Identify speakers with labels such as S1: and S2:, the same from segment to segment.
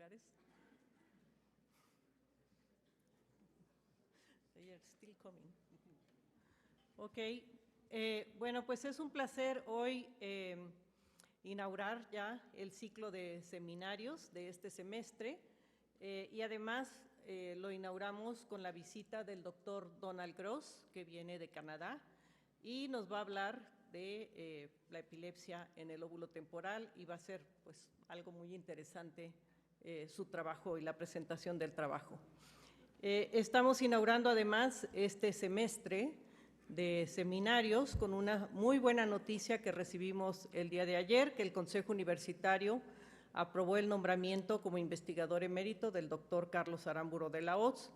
S1: familiares. They are still coming. Ok, bueno, pues es un placer hoy inaugurar ya el ciclo de seminarios de este semestre y además lo inauguramos con la visita del doctor Donald Gross, que viene de Canadá y nos va a hablar de la epilepsia en el lóbulo temporal y va a ser pues algo muy interesante su trabajo y la presentación del trabajo. Estamos inaugurando además este semestre de seminarios con una muy buena noticia que recibimos el día de ayer, que el Consejo Universitario aprobó el nombramiento como investigador emérito del doctor Carlos Aramburu de la OTS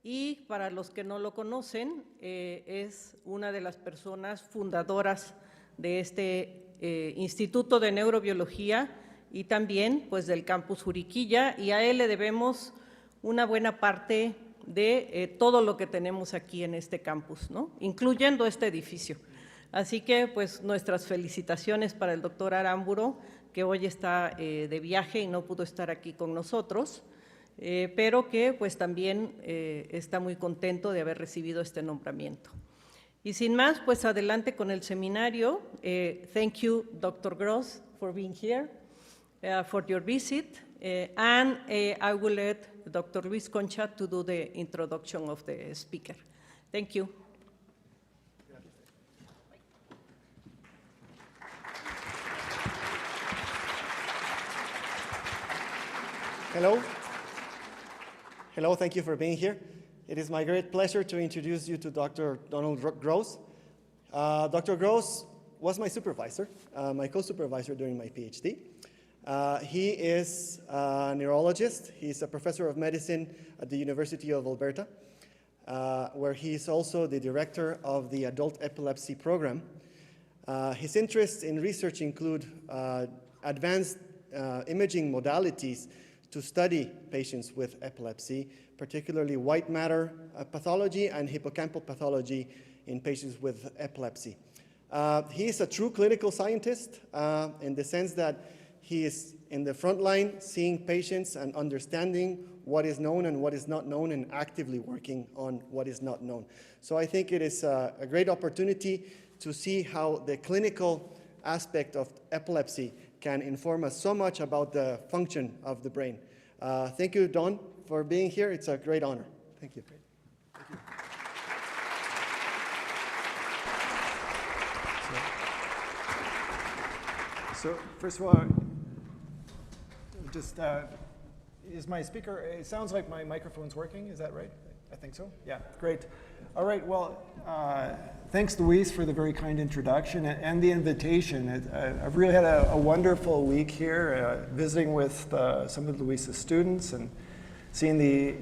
S1: y para los que no lo conocen, es una de las personas fundadoras de este Instituto de Neurobiología y también pues del campus Juriquilla, y a él le debemos una buena parte de todo lo que tenemos aquí en este campus, ¿no? Incluyendo este edificio. Así que pues nuestras felicitaciones para el doctor Aramburu, que hoy está de viaje y no pudo estar aquí con nosotros, pero que pues también está muy contento de haber recibido este nombramiento. Y sin más, pues adelante con el seminario. Thank you, Dr. Gross, for being here, for your visit, and I will let Dr. Luis Concha to do the introduction of the speaker. Thank you.
S2: Hello. Hello, thank you for being here. It is my great pleasure to introduce you to Dr. Donald Gross. Dr. Gross was my supervisor, my co-supervisor during my PhD. He is a neurologist. He's a professor of medicine at the University of Alberta, where he is also the director of the adult epilepsy program. His interests in research include advanced imaging modalities to study patients with epilepsy, particularly white matter pathology and hippocampal pathology in patients with epilepsy. He is a true clinical scientist in the sense that he is in the front line seeing patients and understanding what is known and what is not known and actively working on what is not known. So I think it is a great opportunity to see how the clinical aspect of epilepsy can inform us so much about the function of the brain. Thank you, Don, for being here. It's a great honor. Thank you. Thank you.
S3: So first of all, just is my speaker, it sounds like my microphone's working, is that right? I think so, yeah, great. All right, well, thanks Luis for the very kind introduction and the invitation. I've really had a wonderful week here visiting with some of Luis's students and seeing the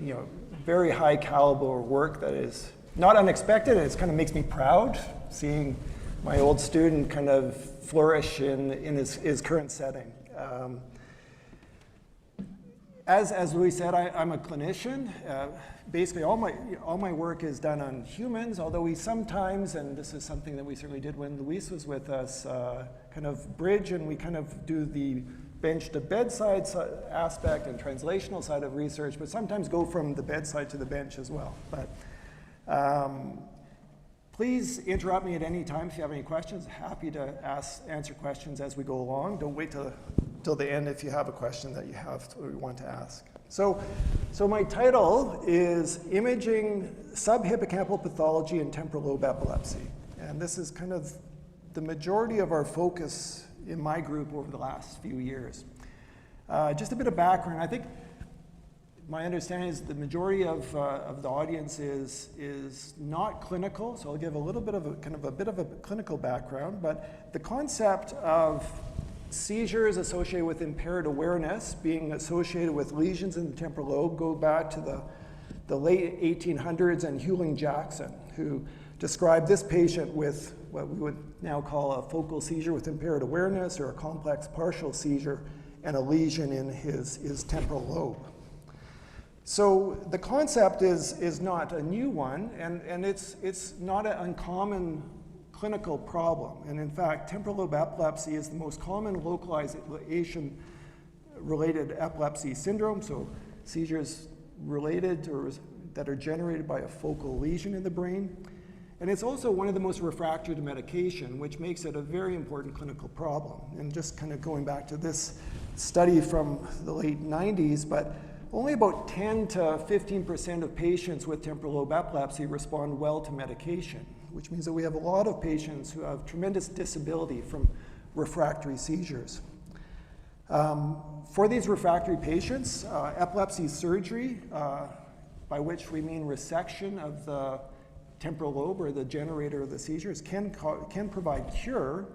S3: very high caliber work that is not unexpected. It kind of makes me proud seeing my old student kind of flourish in his current setting. As Luis said, I'm a clinician. Basically, all my work is done on humans, although we sometimes, and this is something that we certainly did when Luis was with us, kind of bridge and we kind of do the bench to bedside aspect and translational side of research, but sometimes go from the bedside to the bench as well. But please interrupt me at any time if you have any questions. Happy to answer questions as we go along. Don't wait till the end if you have a question that you want to ask. So my title is Imaging Subhippocampal Pathology in Temporal Lobe Epilepsy. And this is kind of the majority of our focus in my group over the last few years. Just a bit of background. I think my understanding is the majority of the audience is not clinical, so I'll give a little bit of a bit of a clinical background, but the concept of seizures associated with impaired awareness being associated with lesions in the temporal lobe go back to the late 1800s and Hewling-Jackson, who described this patient with what we would now call a focal seizure with impaired awareness or a complex partial seizure and a lesion in his temporal lobe. So the concept is not a new one, and it's not an uncommon clinical problem. And in fact, temporal lobe epilepsy is the most common localization related epilepsy syndrome, so seizures related or that are generated by a focal lesion in the brain. And it's also one of the most refractory to medication, which makes it a very important clinical problem. And just kind of going back to this study from the late 90s, but only about 10 to 15% of patients with temporal lobe epilepsy respond well to medication, which means that we have a lot of patients who have tremendous disability from refractory seizures. For these refractory patients, epilepsy surgery, by which we mean resection of the temporal lobe or the generator of the seizures, can provide cure,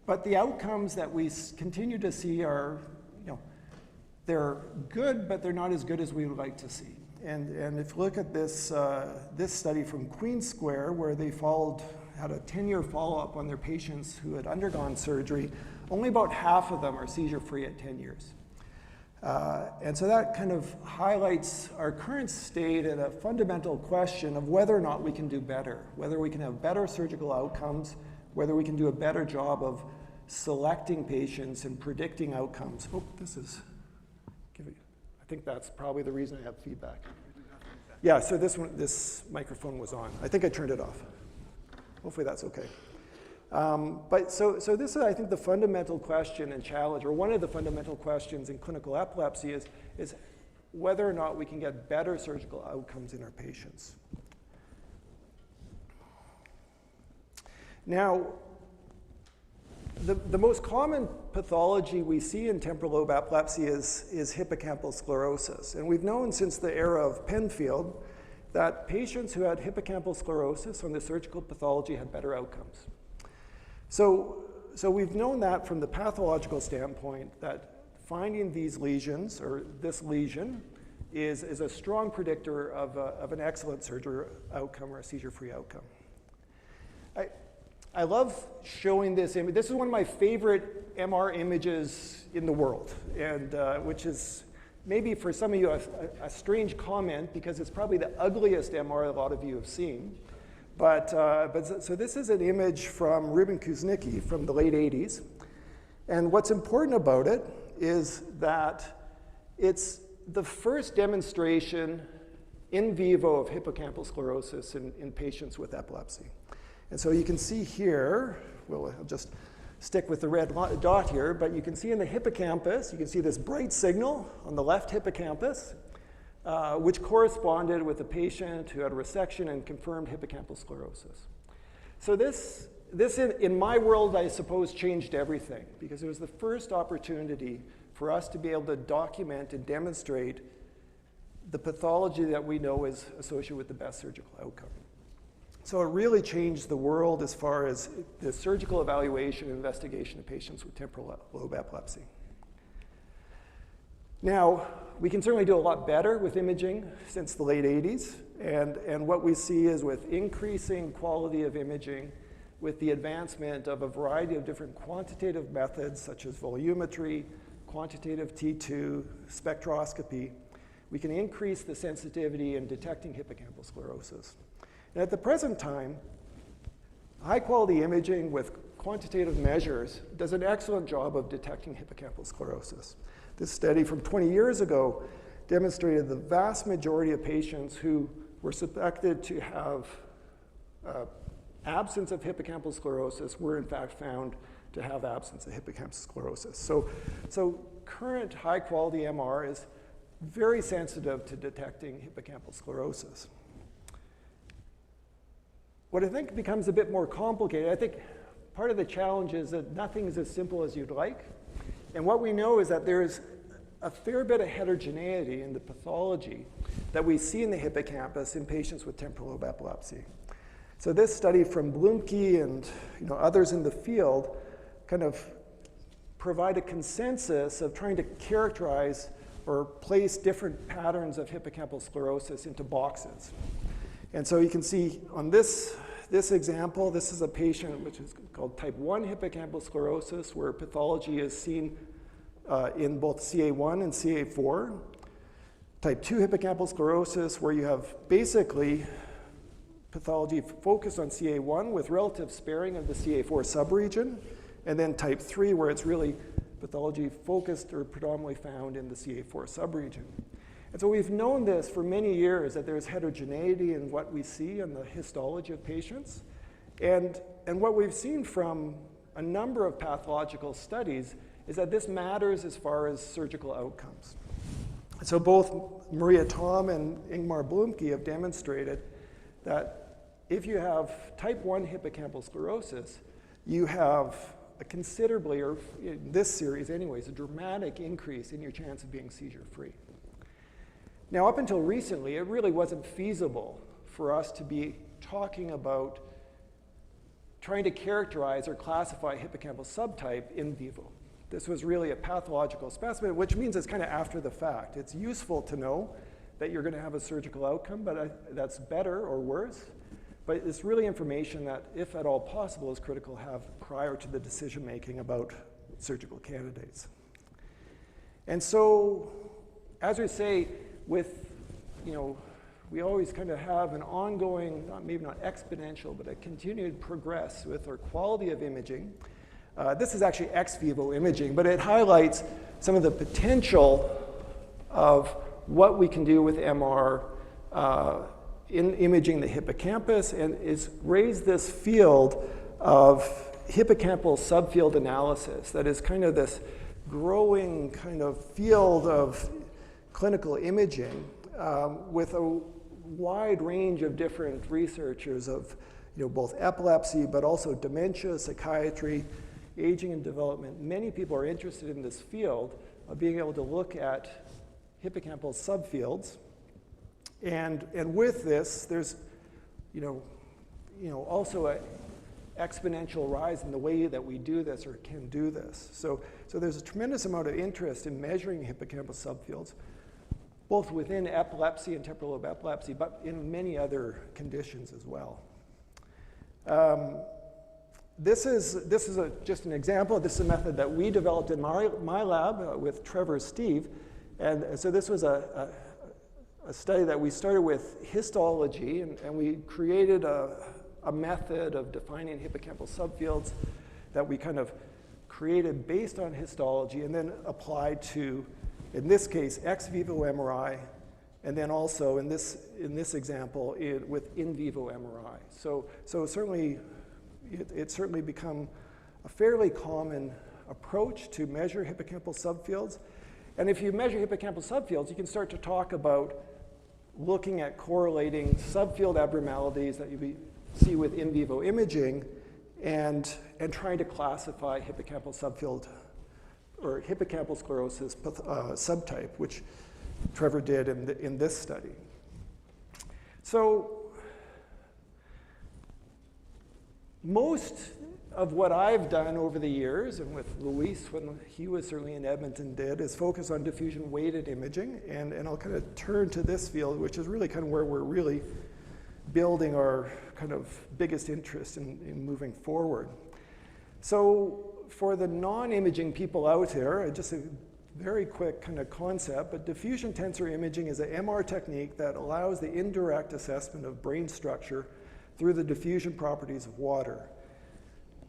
S3: but the outcomes that we continue to see are, they're good, but they're not as good as we would like to see. And if you look at this, this study from Queen's Square, where they had a 10-year follow-up on their patients who had undergone surgery, only about half of them are seizure-free at 10 years. And so that kind of highlights our current state and a fundamental question of whether or not we can do better, whether we can have better surgical outcomes, whether we can do a better job of selecting patients and predicting outcomes. Oh, I think that's probably the reason I have feedback. Yeah, so this microphone was on. I think I turned it off. Hopefully that's okay. But so this is, I think, the fundamental question and challenge, or one of the fundamental questions in clinical epilepsy is whether or not we can get better surgical outcomes in our patients. Now, the most common pathology we see in temporal lobe epilepsy is hippocampal sclerosis. And we've known since the era of Penfield that patients who had hippocampal sclerosis on the surgical pathology had better outcomes. So we've known that from the pathological standpoint, that finding these lesions, or this lesion, is a strong predictor of an excellent surgery outcome or a seizure-free outcome. I love showing this image. This is one of my favorite MR images in the world, and which is maybe for some of you a strange comment, because it's probably the ugliest MR a lot of you have seen. But so this is an image from Ruben Kuznicki from the late 80s. And what's important about it is that it's the first demonstration in vivo of hippocampal sclerosis in patients with epilepsy. And so you can see here, well, I'll just stick with the red dot here, but you can see in the hippocampus, you can see this bright signal on the left hippocampus, which corresponded with a patient who had a resection and confirmed hippocampal sclerosis. So this in my world, I suppose, changed everything, because it was the first opportunity for us to be able to document and demonstrate the pathology that we know is associated with the best surgical outcome. So it really changed the world as far as the surgical evaluation and investigation of patients with temporal lobe epilepsy. Now, we can certainly do a lot better with imaging since the late 80s, and what we see is with increasing quality of imaging, with the advancement of a variety of different quantitative methods such as volumetry, quantitative T2, spectroscopy, we can increase the sensitivity in detecting hippocampal sclerosis. And at the present time, high-quality imaging with quantitative measures does an excellent job of detecting hippocampal sclerosis. This study from 20 years ago demonstrated the vast majority of patients who were suspected to have absence of hippocampal sclerosis were in fact found to have absence of hippocampal sclerosis. So current high-quality MR is very sensitive to detecting hippocampal sclerosis. What I think becomes a bit more complicated, I think part of the challenge is that nothing is as simple as you'd like. And what we know is that there's a fair bit of heterogeneity in the pathology that we see in the hippocampus in patients with temporal lobe epilepsy. So this study from Blumke and others in the field kind of provide a consensus of trying to characterize or place different patterns of hippocampal sclerosis into boxes. And so you can see on this example, this is a patient which is called type 1 hippocampal sclerosis, where pathology is seen in both CA1 and CA4. Type 2 hippocampal sclerosis, where you have basically pathology focused on CA1 with relative sparing of the CA4 subregion. And then type 3, where it's really pathology focused or predominantly found in the CA4 subregion. And so we've known this for many years, that there's heterogeneity in what we see in the histology of patients. And what we've seen from a number of pathological studies is that this matters as far as surgical outcomes. So both Maria Tom and Ingmar Blumke have demonstrated that if you have type 1 hippocampal sclerosis, you have a considerably, or in this series anyways, a dramatic increase in your chance of being seizure-free. Now, up until recently, it really wasn't feasible for us to be talking about trying to characterize or classify hippocampal subtype in vivo. This was really a pathological specimen, which means it's kind of after the fact. It's useful to know that you're going to have a surgical outcome, but that's better or worse. But it's really information that, if at all possible, is critical to have prior to the decision-making about surgical candidates. And so, as we say, we always kind of have an ongoing, maybe not exponential, but a continued progress with our quality of imaging. This is actually ex vivo imaging, but it highlights some of the potential of what we can do with MR in imaging the hippocampus, and is raised this field of hippocampal subfield analysis that is kind of this growing kind of field of clinical imaging with a wide range of different researchers of both epilepsy, but also dementia, psychiatry, aging and development. Many people are interested in this field of being able to look at hippocampal subfields. And with this, there's also an exponential rise in the way that we do this or can do this. So there's a tremendous amount of interest in measuring hippocampal subfields, both within epilepsy and temporal lobe epilepsy, but in many other conditions as well. This is just an example. This is a method that we developed in my lab with Trevor Steve. And so this was a study that we started with histology, and we created a method of defining hippocampal subfields that we kind of created based on histology and then applied to, in this case, ex vivo MRI, and then also in this example with in vivo MRI. So certainly, it's certainly become a fairly common approach to measure hippocampal subfields. And if you measure hippocampal subfields, you can start to talk about looking at correlating subfield abnormalities that you see with in vivo imaging and trying to classify hippocampal subfield or hippocampal sclerosis subtype, which Trevor did in this study. So most of what I've done over the years, and with Luis when he was certainly in Edmonton did, is focus on diffusion-weighted imaging, and I'll kind of turn to this field, which is really kind of where we're really building our kind of biggest interest in moving forward. So for the non-imaging people out there, just a very quick kind of concept, but diffusion tensor imaging is an MR technique that allows the indirect assessment of brain structure through the diffusion properties of water.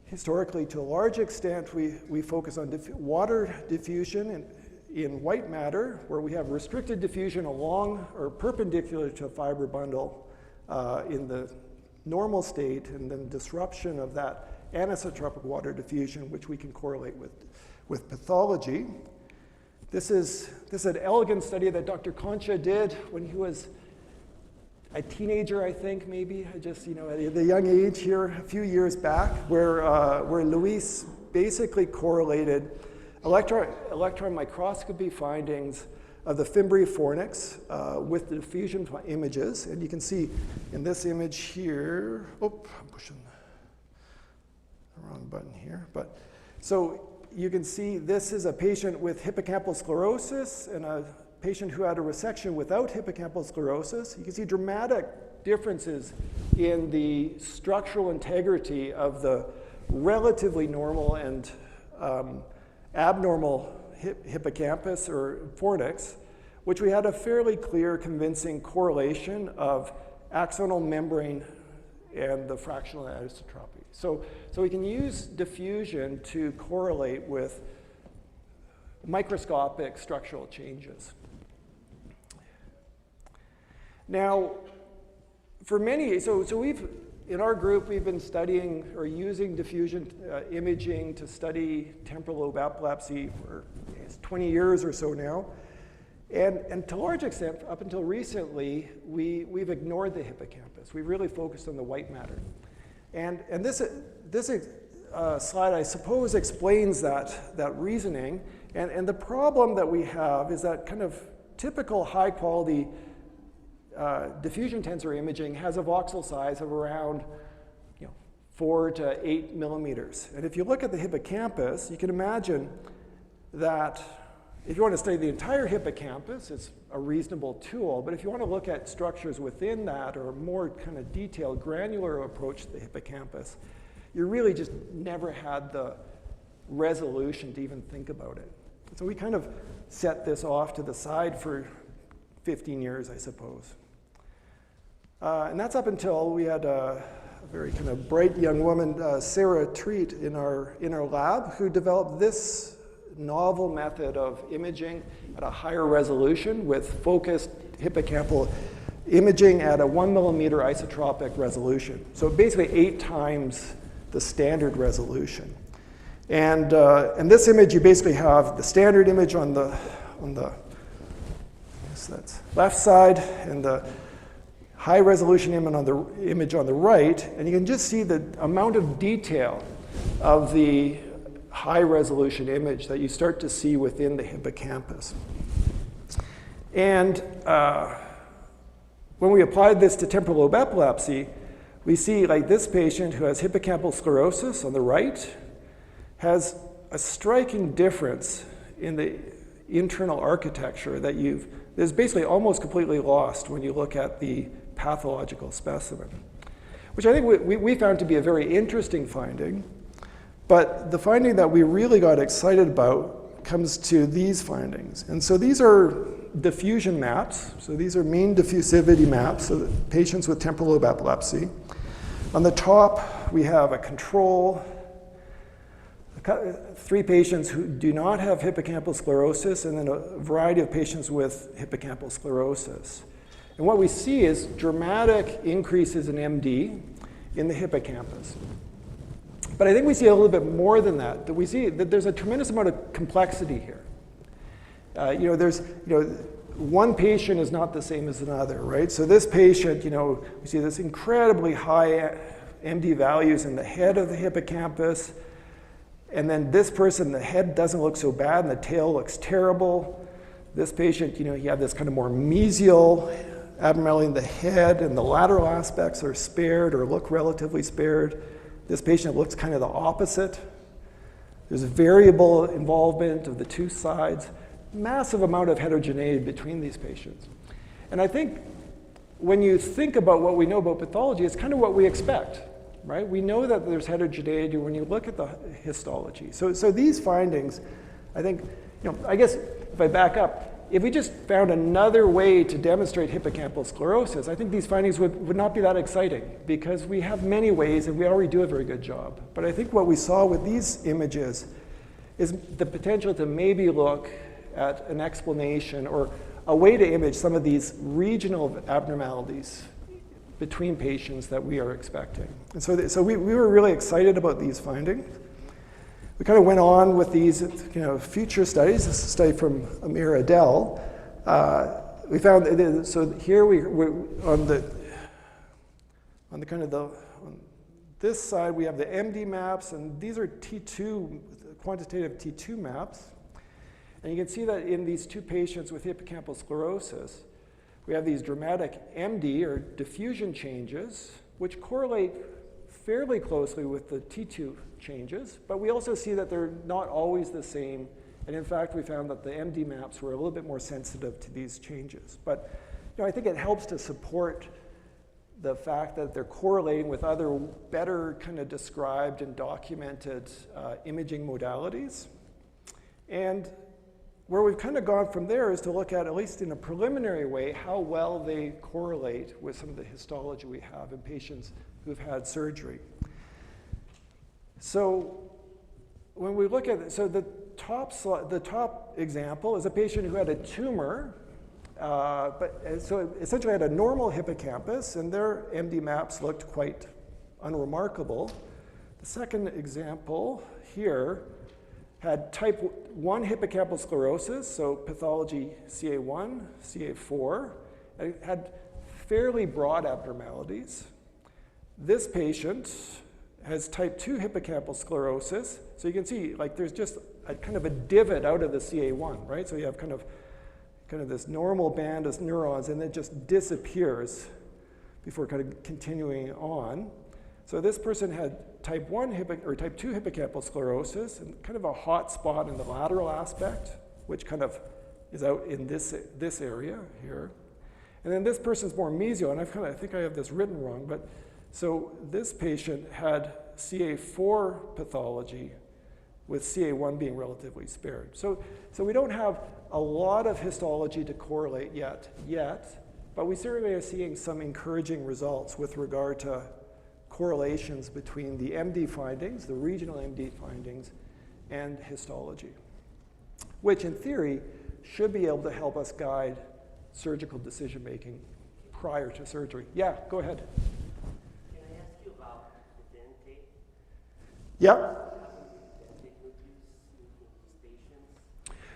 S3: Historically, to a large extent, we focus on water diffusion in white matter, where we have restricted diffusion along or perpendicular to a fiber bundle in the normal state, and then disruption of that anisotropic water diffusion, which we can correlate with pathology. This is an elegant study that Dr. Concha did when he was a teenager, I think, maybe, just, at the young age here, a few years back, where Luis basically correlated electron microscopy findings of the fimbriae fornix with the diffusion images. And you can see in this image here, I'm pushing the wrong button here, but so you can see this is a patient with hippocampal sclerosis and a patient who had a resection without hippocampal sclerosis. You can see dramatic differences in the structural integrity of the relatively normal and abnormal hippocampus or fornix, which we had a fairly clear, convincing correlation of axonal membrane and the fractional anisotropy. So we can use diffusion to correlate with microscopic structural changes. Now, for many, so in our group, we've been studying or using diffusion imaging to study temporal lobe epilepsy for 20 years or so now. And to a large extent, up until recently, we've ignored the hippocampus. We've really focused on the white matter. And this slide, I suppose, explains that reasoning. And the problem that we have is that kind of typical high quality diffusion tensor imaging has a voxel size of around 4 to 8 millimeters. And if you look at the hippocampus, you can imagine that if you want to study the entire hippocampus, it's a reasonable tool. But if you want to look at structures within that or a more kind of detailed, granular approach to the hippocampus, you really just never had the resolution to even think about it. So we kind of set this off to the side for 15 years, I suppose. And that's up until we had a very kind of bright young woman, Sarah Treat, in our lab, who developed this novel method of imaging at a higher resolution with focused hippocampal imaging at a 1 millimeter isotropic resolution. So basically 8 times the standard resolution. And this image, you basically have the standard image on the that's left side, and the high resolution image on the right, and you can just see the amount of detail of the high resolution image that you start to see within the hippocampus. And when we applied this to temporal lobe epilepsy, we see like this patient who has hippocampal sclerosis on the right has a striking difference in the internal architecture that is basically almost completely lost when you look at the pathological specimen, which I think we found to be a very interesting finding. But the finding that we really got excited about comes to these findings. And so these are diffusion maps. So these are mean diffusivity maps of patients with temporal lobe epilepsy. On the top, we have a control, 3 patients who do not have hippocampal sclerosis, and then a variety of patients with hippocampal sclerosis. And what we see is dramatic increases in MD in the hippocampus. But I think we see a little bit more than that. That we see that there's a tremendous amount of complexity here. One patient is not the same as another, right? So this patient, we see this incredibly high MD values in the head of the hippocampus. And then this person, the head doesn't look so bad and the tail looks terrible. This patient, you have this kind of more mesial abnormality in the head, and the lateral aspects are spared or look relatively spared. This patient looks kind of the opposite. There's variable involvement of the 2 sides, massive amount of heterogeneity between these patients. And I think when you think about what we know about pathology, it's kind of what we expect. Right? We know that there's heterogeneity when you look at the histology. So these findings, I think, I guess if I back up, if we just found another way to demonstrate hippocampal sclerosis, I think these findings would not be that exciting, because we have many ways and we already do a very good job. But I think what we saw with these images is the potential to maybe look at an explanation or a way to image some of these regional abnormalities between patients that we are expecting. And so we were really excited about these findings. We kind of went on with these future studies. This is a study from Amir Adel. We found, so here we're on this side we have the MD maps, and these are T2, quantitative T2 maps. And you can see that in these 2 patients with hippocampal sclerosis, we have these dramatic MD, or diffusion changes, which correlate fairly closely with the T2 changes, but we also see that they're not always the same. And in fact, we found that the MD maps were a little bit more sensitive to these changes. But I think it helps to support the fact that they're correlating with other better kind of described and documented imaging modalities. And where we've kind of gone from there is to look at least in a preliminary way, how well they correlate with some of the histology we have in patients who've had surgery. So when we look at it, so the the top example is a patient who had a tumor, so essentially had a normal hippocampus, and their MD maps looked quite unremarkable. The second example here had type 1 hippocampal sclerosis, so pathology CA1, CA4. It had fairly broad abnormalities. This patient has type 2 hippocampal sclerosis. So you can see, like, there's just a kind of a divot out of the CA1, right? So you have kind of this normal band of neurons, and it just disappears before kind of continuing on. So this person had type 2 hippocampal sclerosis, and kind of a hot spot in the lateral aspect, which kind of is out in this area here. And then this person's more mesial, and I think I have this written wrong, but so this patient had CA4 pathology with CA1 being relatively spared. So we don't have a lot of histology to correlate yet, but we certainly are seeing some encouraging results with regard to correlations between the MD findings, the regional MD findings, and histology, which in theory should be able to help us guide surgical decision-making prior to surgery. Yeah, go ahead.
S4: Can I ask you about the dentate?
S3: Yep.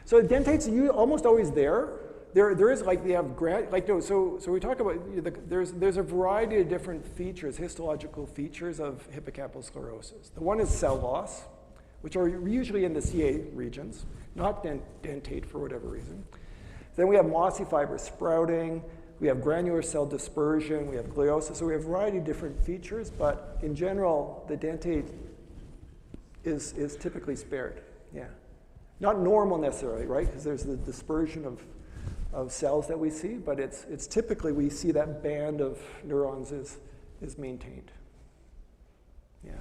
S3: So the dentate's almost always there. There is, like, they have so we talk about, there's a variety of different features, histological features of hippocampal sclerosis. The one is cell loss, which are usually in the CA regions, not dentate for whatever reason. Then we have mossy fiber sprouting, we have granular cell dispersion, we have gliosis, so we have a variety of different features, but in general, the dentate is typically spared, yeah. Not normal necessarily, right? Because there's the dispersion of cells that we see, but it's typically we see that band of neurons is maintained. Yeah.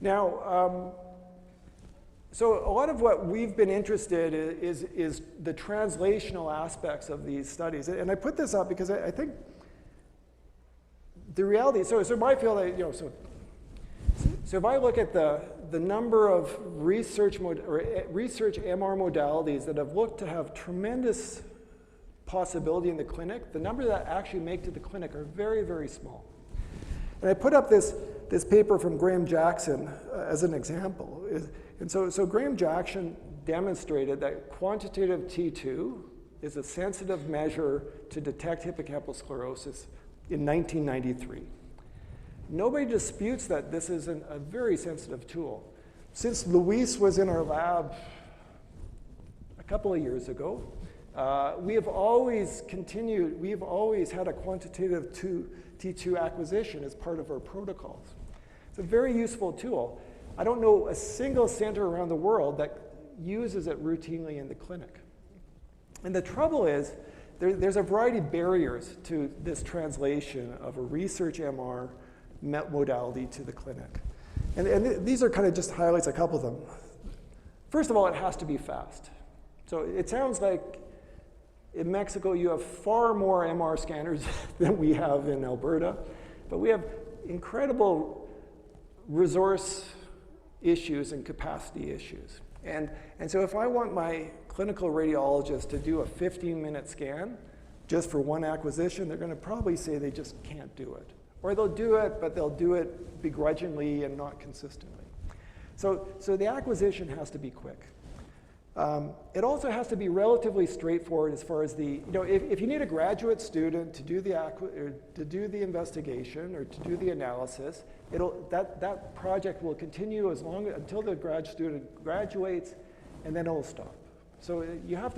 S3: Now, so a lot of what we've been interested in is the translational aspects of these studies, and I put this up because I think the reality. So my field, so if I look at the number of research MR modalities that have looked to have tremendous possibility in the clinic, the number that actually make to the clinic are very, very small. And I put up this paper from Graham Jackson as an example. And so Graham Jackson demonstrated that quantitative T2 is a sensitive measure to detect hippocampal sclerosis in 1993. Nobody disputes that this is a very sensitive tool. Since Luis was in our lab a couple of years ago, we have always had a quantitative T2 acquisition as part of our protocols. It's a very useful tool. I don't know a single center around the world that uses it routinely in the clinic. And the trouble is, there's a variety of barriers to this translation of a research MR modality to the clinic. And these are kind of just highlights, a couple of them. First of all, it has to be fast. So it sounds like in Mexico you have far more MR scanners than we have in Alberta, but we have incredible resource issues and capacity issues. And so if I want my clinical radiologist to do a 15-minute scan just for one acquisition, they're going to probably say they just can't do it. Or they'll do it, but they'll do it begrudgingly and not consistently. So the acquisition has to be quick. It also has to be relatively straightforward as far as if you need a graduate student to do the investigation or to do the analysis, that project will continue until the grad student graduates, and then it'll stop. So you have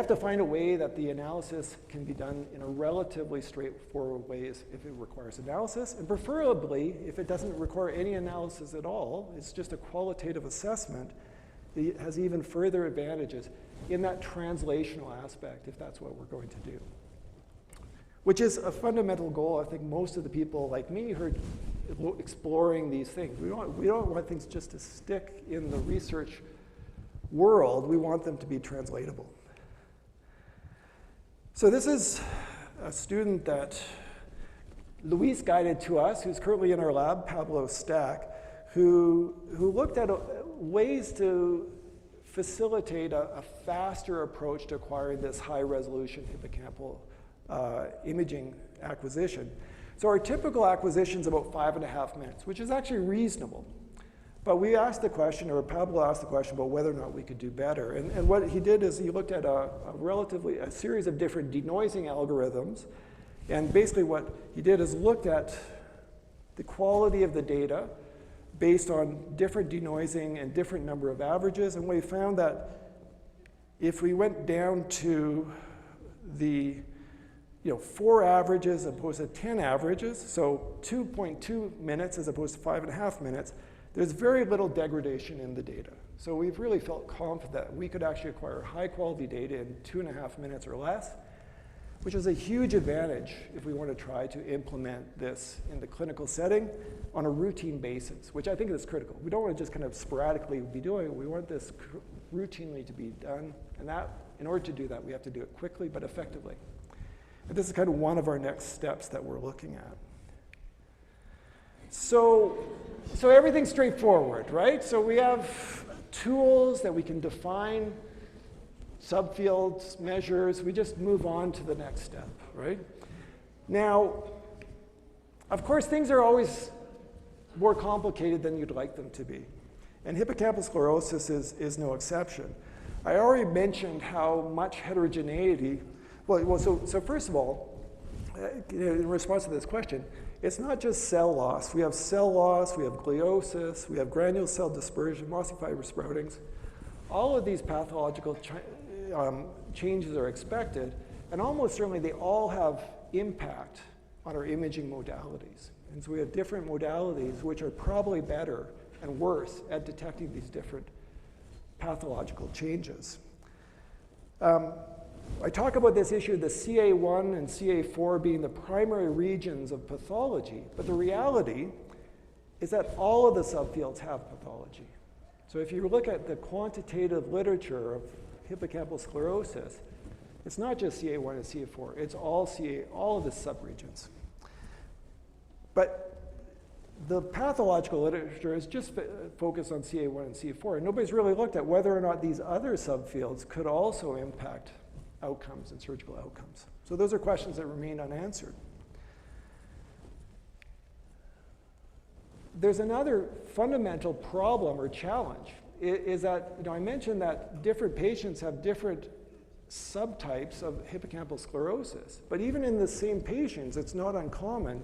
S3: to find a way that the analysis can be done in a relatively straightforward way if it requires analysis, and preferably if it doesn't require any analysis at all, it's just a qualitative assessment. It has even further advantages in that translational aspect, if that's what we're going to do. Which is a fundamental goal, I think most of the people like me who are exploring these things. We don't want things just to stick in the research world, we want them to be translatable. So this is a student that Luis guided to us, who's currently in our lab, Pablo Stack, who looked at ways to facilitate a faster approach to acquiring this high-resolution hippocampal imaging acquisition. So our typical acquisition is about 5.5 minutes, which is actually reasonable. But we asked the question, or Pablo asked the question about whether or not we could do better. And what he did is he looked at a series of different denoising algorithms. And basically what he did is looked at the quality of the data based on different denoising and different number of averages. And we found that if we went down to the 4 averages as opposed to 10 averages, so 2.2 minutes as opposed to 5.5 minutes, there's very little degradation in the data. So we've really felt confident that we could actually acquire high quality data in 2.5 minutes or less, which is a huge advantage if we want to try to implement this in the clinical setting on a routine basis, which I think is critical. We don't want to just kind of sporadically be doing it. We want this routinely to be done. And that, in order to do that, we have to do it quickly but effectively. And this is kind of one of our next steps that we're looking at. So everything's straightforward, right? So we have tools that we can define, subfields, measures. We just move on to the next step, right? Now, of course, things are always more complicated than you'd like them to be. And hippocampal sclerosis is no exception. I already mentioned how much heterogeneity. So first of all, in response to this question, it's not just cell loss. We have cell loss, we have gliosis, we have granule cell dispersion, mossy fiber sproutings. All of these pathological changes are expected, and almost certainly they all have impact on our imaging modalities. And so we have different modalities which are probably better and worse at detecting these different pathological changes. I talk about this issue of the CA1 and CA4 being the primary regions of pathology, but the reality is that all of the subfields have pathology. So if you look at the quantitative literature of hippocampal sclerosis, it's not just CA1 and CA4, it's all of the subregions. But the pathological literature is just focused on CA1 and CA4, and nobody's really looked at whether or not these other subfields could also impact outcomes and surgical outcomes. So those are questions that remain unanswered. There's another fundamental problem or challenge, is that I mentioned that different patients have different subtypes of hippocampal sclerosis, but even in the same patients, it's not uncommon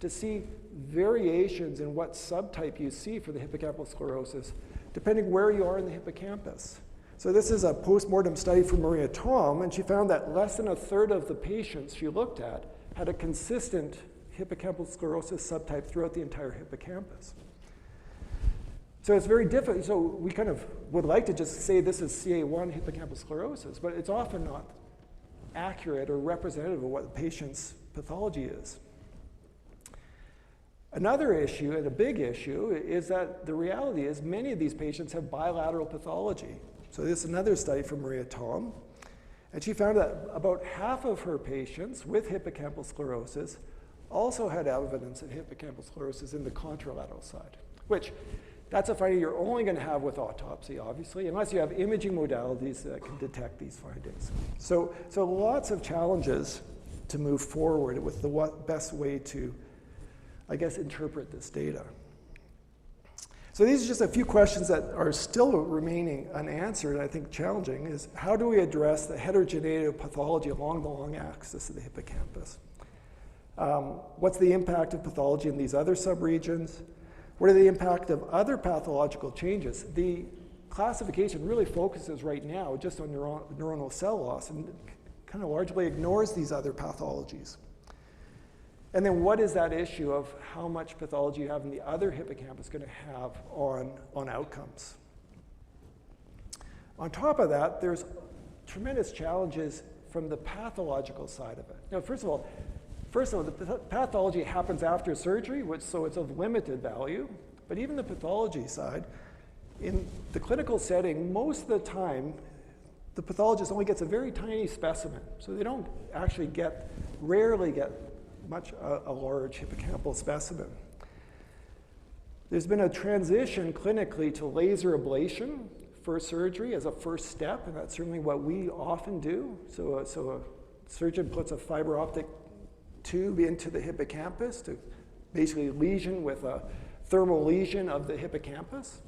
S3: to see variations in what subtype you see for the hippocampal sclerosis, depending where you are in the hippocampus. So this is a post-mortem study from Maria Tom, and she found that less than 1/3 of the patients she looked at had a consistent hippocampal sclerosis subtype throughout the entire hippocampus. So it's very difficult. So we kind of would like to just say this is CA1 hippocampal sclerosis, but it's often not accurate or representative of what the patient's pathology is. Another issue, and a big issue, is that the reality is many of these patients have bilateral pathology. So this is another study from Maria Tom, and she found that about half of her patients with hippocampal sclerosis also had evidence of hippocampal sclerosis in the contralateral side, which that's a finding you're only going to have with autopsy, obviously, unless you have imaging modalities that can detect these findings. So lots of challenges to move forward with the best way to, I guess, interpret this data. So these are just a few questions that are still remaining unanswered, and I think challenging, is how do we address the heterogeneity of pathology along the long axis of the hippocampus? What's the impact of pathology in these other subregions? What are the impact of other pathological changes? The classification really focuses right now just on neuronal cell loss and kind of largely ignores these other pathologies. And then what is that issue of how much pathology you have in the other hippocampus going to have on outcomes? On top of that, there's tremendous challenges from the pathological side of it. Now, first of all, the pathology happens after surgery, so it's of limited value. But even the pathology side, in the clinical setting, most of the time, the pathologist only gets a very tiny specimen. So they don't actually rarely get a large hippocampal specimen. There's been a transition clinically to laser ablation for surgery as a first step, and that's certainly what we often do. So a surgeon puts a fiber optic tube into the hippocampus to basically lesion with a thermal lesion of the hippocampus,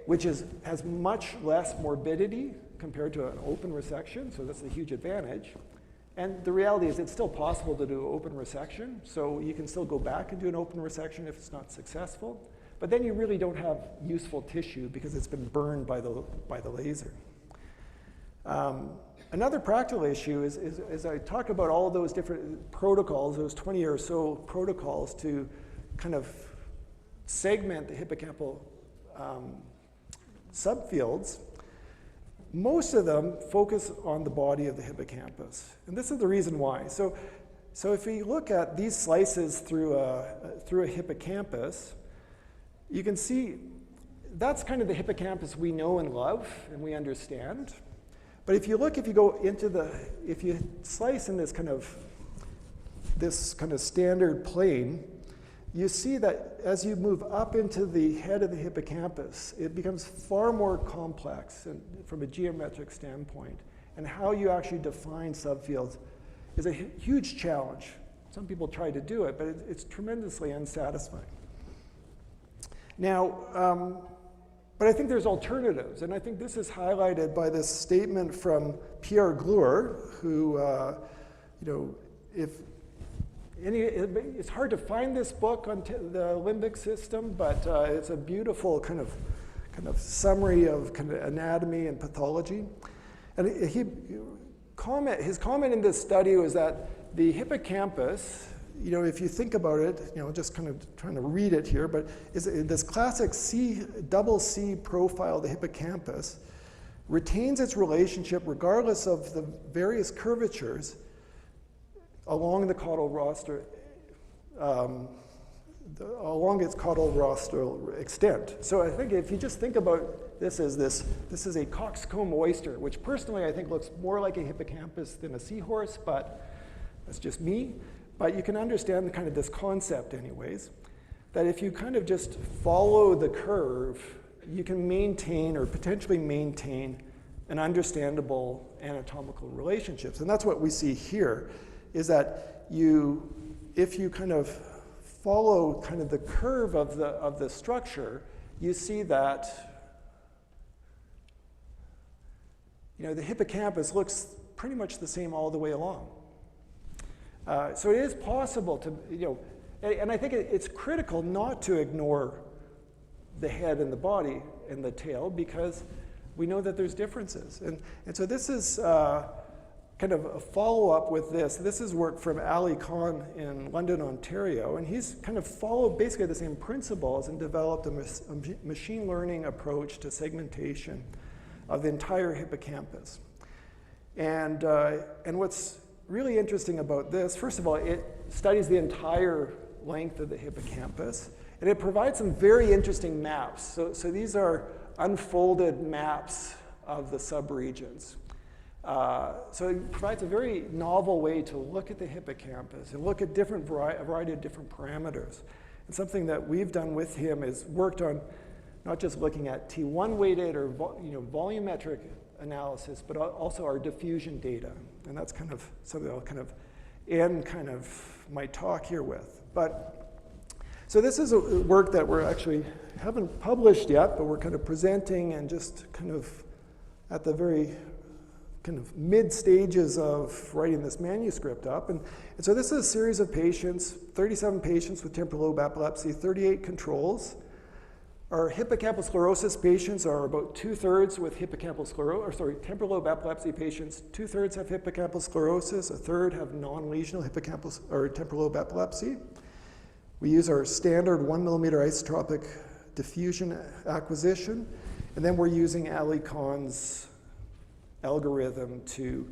S3: which has much less morbidity compared to an open resection, so that's a huge advantage. And the reality is it's still possible to do open resection, so you can still go back and do an open resection if it's not successful. But then you really don't have useful tissue because it's been burned by the laser. Another practical issue is as I talk about all those different protocols, those 20 or so protocols to kind of segment the hippocampal subfields, most of them focus on the body of the hippocampus. And this is the reason why. So if we look at these slices through a hippocampus, you can see that's kind of the hippocampus we know and love and we understand. But if you slice in this kind of standard plane, you see that as you move up into the head of the hippocampus, it becomes far more complex from a geometric standpoint. And how you actually define subfields is a huge challenge. Some people try to do it, but it's tremendously unsatisfying. Now, but I think there's alternatives, and I think this is highlighted by this statement from Pierre Glure, who, it's hard to find this book on the limbic system, but it's a beautiful kind of summary of kind of anatomy and pathology. And his comment in this study was that the hippocampus, if you think about it, just kind of trying to read it here, but is this classic double C profile of the hippocampus retains its relationship regardless of the various curvatures along the caudal rostral, along its caudal rostral extent. So I think if you just think about this as this is a coxcomb oyster, which personally I think looks more like a hippocampus than a seahorse, but that's just me. But you can understand kind of this concept anyways, that if you kind of just follow the curve, you can maintain or potentially maintain an understandable anatomical relationships. And that's what we see here, is that if you kind of follow kind of the curve of the structure, you see that the hippocampus looks pretty much the same all the way along. So it is possible to, and I think it's critical not to ignore the head and the body and the tail because we know that there's differences. And so this is kind of a follow-up with this. This is work from Ali Khan in London, Ontario, and he's kind of followed basically the same principles and developed a machine learning approach to segmentation of the entire hippocampus. And what's really interesting about this, first of all, it studies the entire length of the hippocampus, and it provides some very interesting maps. So these are unfolded maps of the subregions. So it provides a very novel way to look at the hippocampus and look at a variety of different parameters. And something that we've done with him is worked on not just looking at T1 weighted or volumetric analysis, but also our diffusion data. And that's kind of something I'll kind of end kind of my talk here with. So this is a work that we're actually haven't published yet, but we're kind of presenting and just kind of at the very kind of mid stages of writing this manuscript up. And so this is a series of patients, 37 patients with temporal lobe epilepsy, 38 controls. Our hippocampal sclerosis patients are about 2/3 with temporal lobe epilepsy patients, 2/3 have hippocampal sclerosis, 1/3 have non-lesional hippocampal or temporal lobe epilepsy. We use our standard 1 millimeter isotropic diffusion acquisition, and then we're using Ali Khan's algorithm to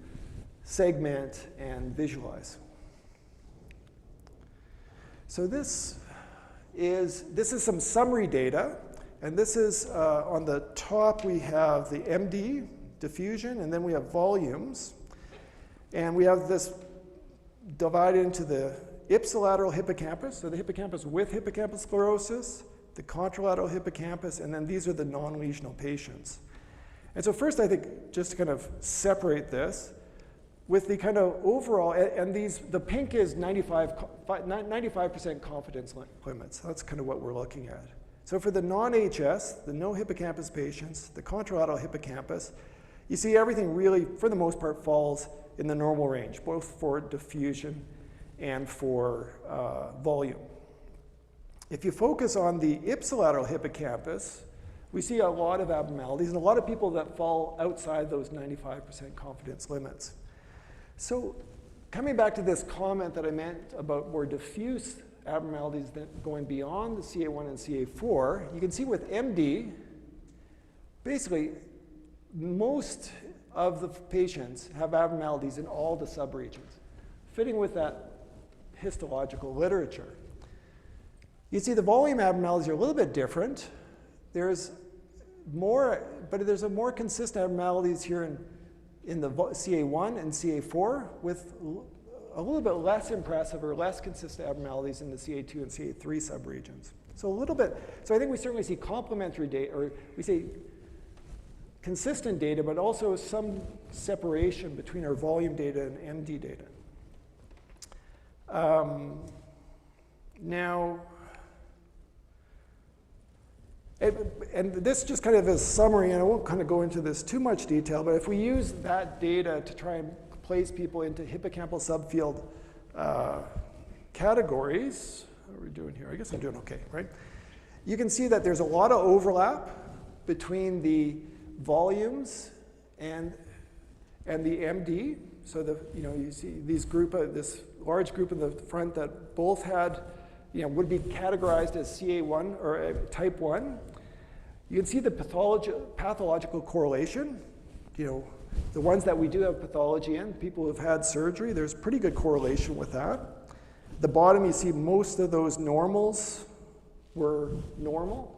S3: segment and visualize. So this is some summary data. And this is on the top, we have the MD, diffusion, and then we have volumes. And we have this divided into the ipsilateral hippocampus, so the hippocampus with hippocampal sclerosis, the contralateral hippocampus, and then these are the non-lesional patients. And so first, I think, just to kind of separate this, with the kind of overall, and the pink is 95% confidence limits. That's kind of what we're looking at. So for the non-HS, the no hippocampus patients, the contralateral hippocampus, you see everything really, for the most part, falls in the normal range, both for diffusion and for volume. If you focus on the ipsilateral hippocampus, we see a lot of abnormalities and a lot of people that fall outside those 95% confidence limits. So coming back to this comment that I meant about more diffuse abnormalities that going beyond the CA1 and CA4, you can see with MD, basically most of the patients have abnormalities in all the subregions, fitting with that histological literature. You see the volume abnormalities are a little bit different. There's more, but there's a more consistent abnormalities here in the CA1 and CA4 with a little bit less impressive or less consistent abnormalities in the CA2 and CA3 subregions. So a little bit, so I think we certainly see complementary data, or we see consistent data, but also some separation between our volume data and MD data. Now, and this just kind of is summary, and I won't kind of go into this too much detail, but if we use that data to try and place people into hippocampal subfield categories, what are we doing here? I guess I'm doing okay, right? You can see that there's a lot of overlap between the volumes and the MD. So you see this large group in the front that both had, would be categorized as CA1 or type 1. You can see the pathological correlation. The ones that we do have pathology in, people who have had surgery, there's pretty good correlation with that. At the bottom, you see most of those normals were normal.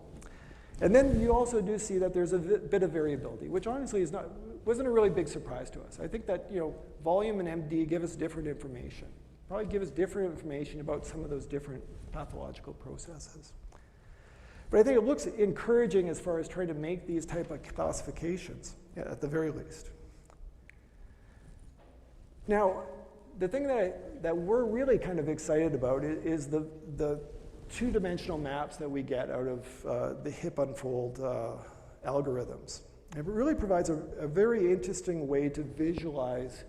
S3: And then you also do see that there's a bit of variability, which honestly wasn't a really big surprise to us. I think that volume and MD give us different information. Probably give us different information about some of those different pathological processes. But I think it looks encouraging as far as trying to make these type of classifications, at the very least. Now, the thing that we're really kind of excited about is the two-dimensional maps that we get out of the HipUnfold algorithms. It really provides a very interesting way to visualize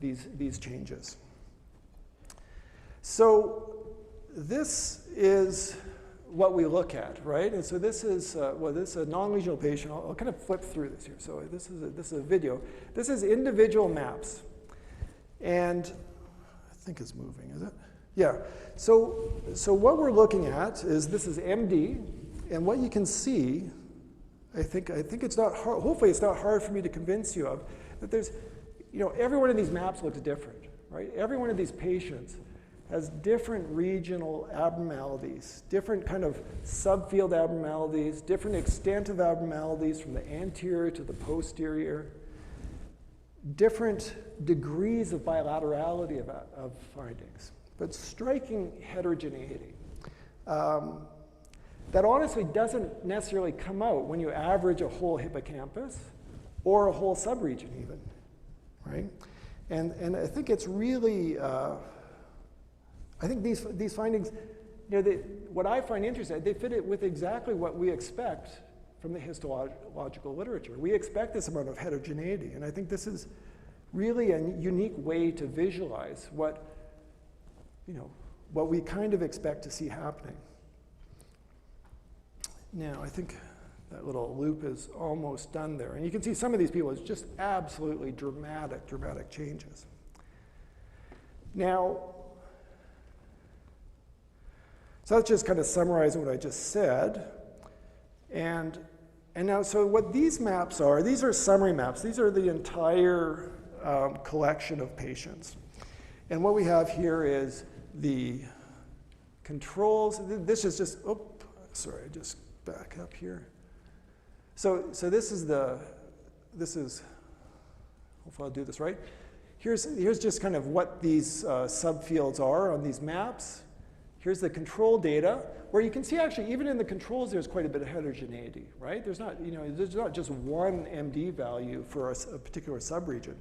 S3: these changes. So this is what we look at, right? And so this is a non-lesional patient. I'll kind of flip through this here. So this is a video. This is individual maps. And I think it's moving, is it? Yeah. So what we're looking at is this is MD, and what you can see, I think it's not hard, hopefully it's not hard for me to convince you of, that there's, every one of these maps looks different, right? Every one of these patients has different regional abnormalities, different kind of subfield abnormalities, different extent of abnormalities from the anterior to the posterior, different degrees of bilaterality of findings, but striking heterogeneity. That honestly doesn't necessarily come out when you average a whole hippocampus or a whole subregion even, right? And I think it's really, I think these findings, what I find interesting, they fit it with exactly what we expect from the histological literature. We expect this amount of heterogeneity, and I think this is really a unique way to visualize what we kind of expect to see happening. Now, I think that little loop is almost done there. And you can see some of these people, it's just absolutely dramatic changes. Now, so that's just kind of summarizing what I just said. And now, so what these maps are, these are summary maps. These are the entire collection of patients. And what we have here is the controls. This is just, sorry, just back up here. So this is, hopefully I'll do this right. here's just kind of what these subfields are on these maps. Here's the control data, where you can see actually even in the controls there's quite a bit of heterogeneity, right? There's not, there's not just one MD value for a particular subregion.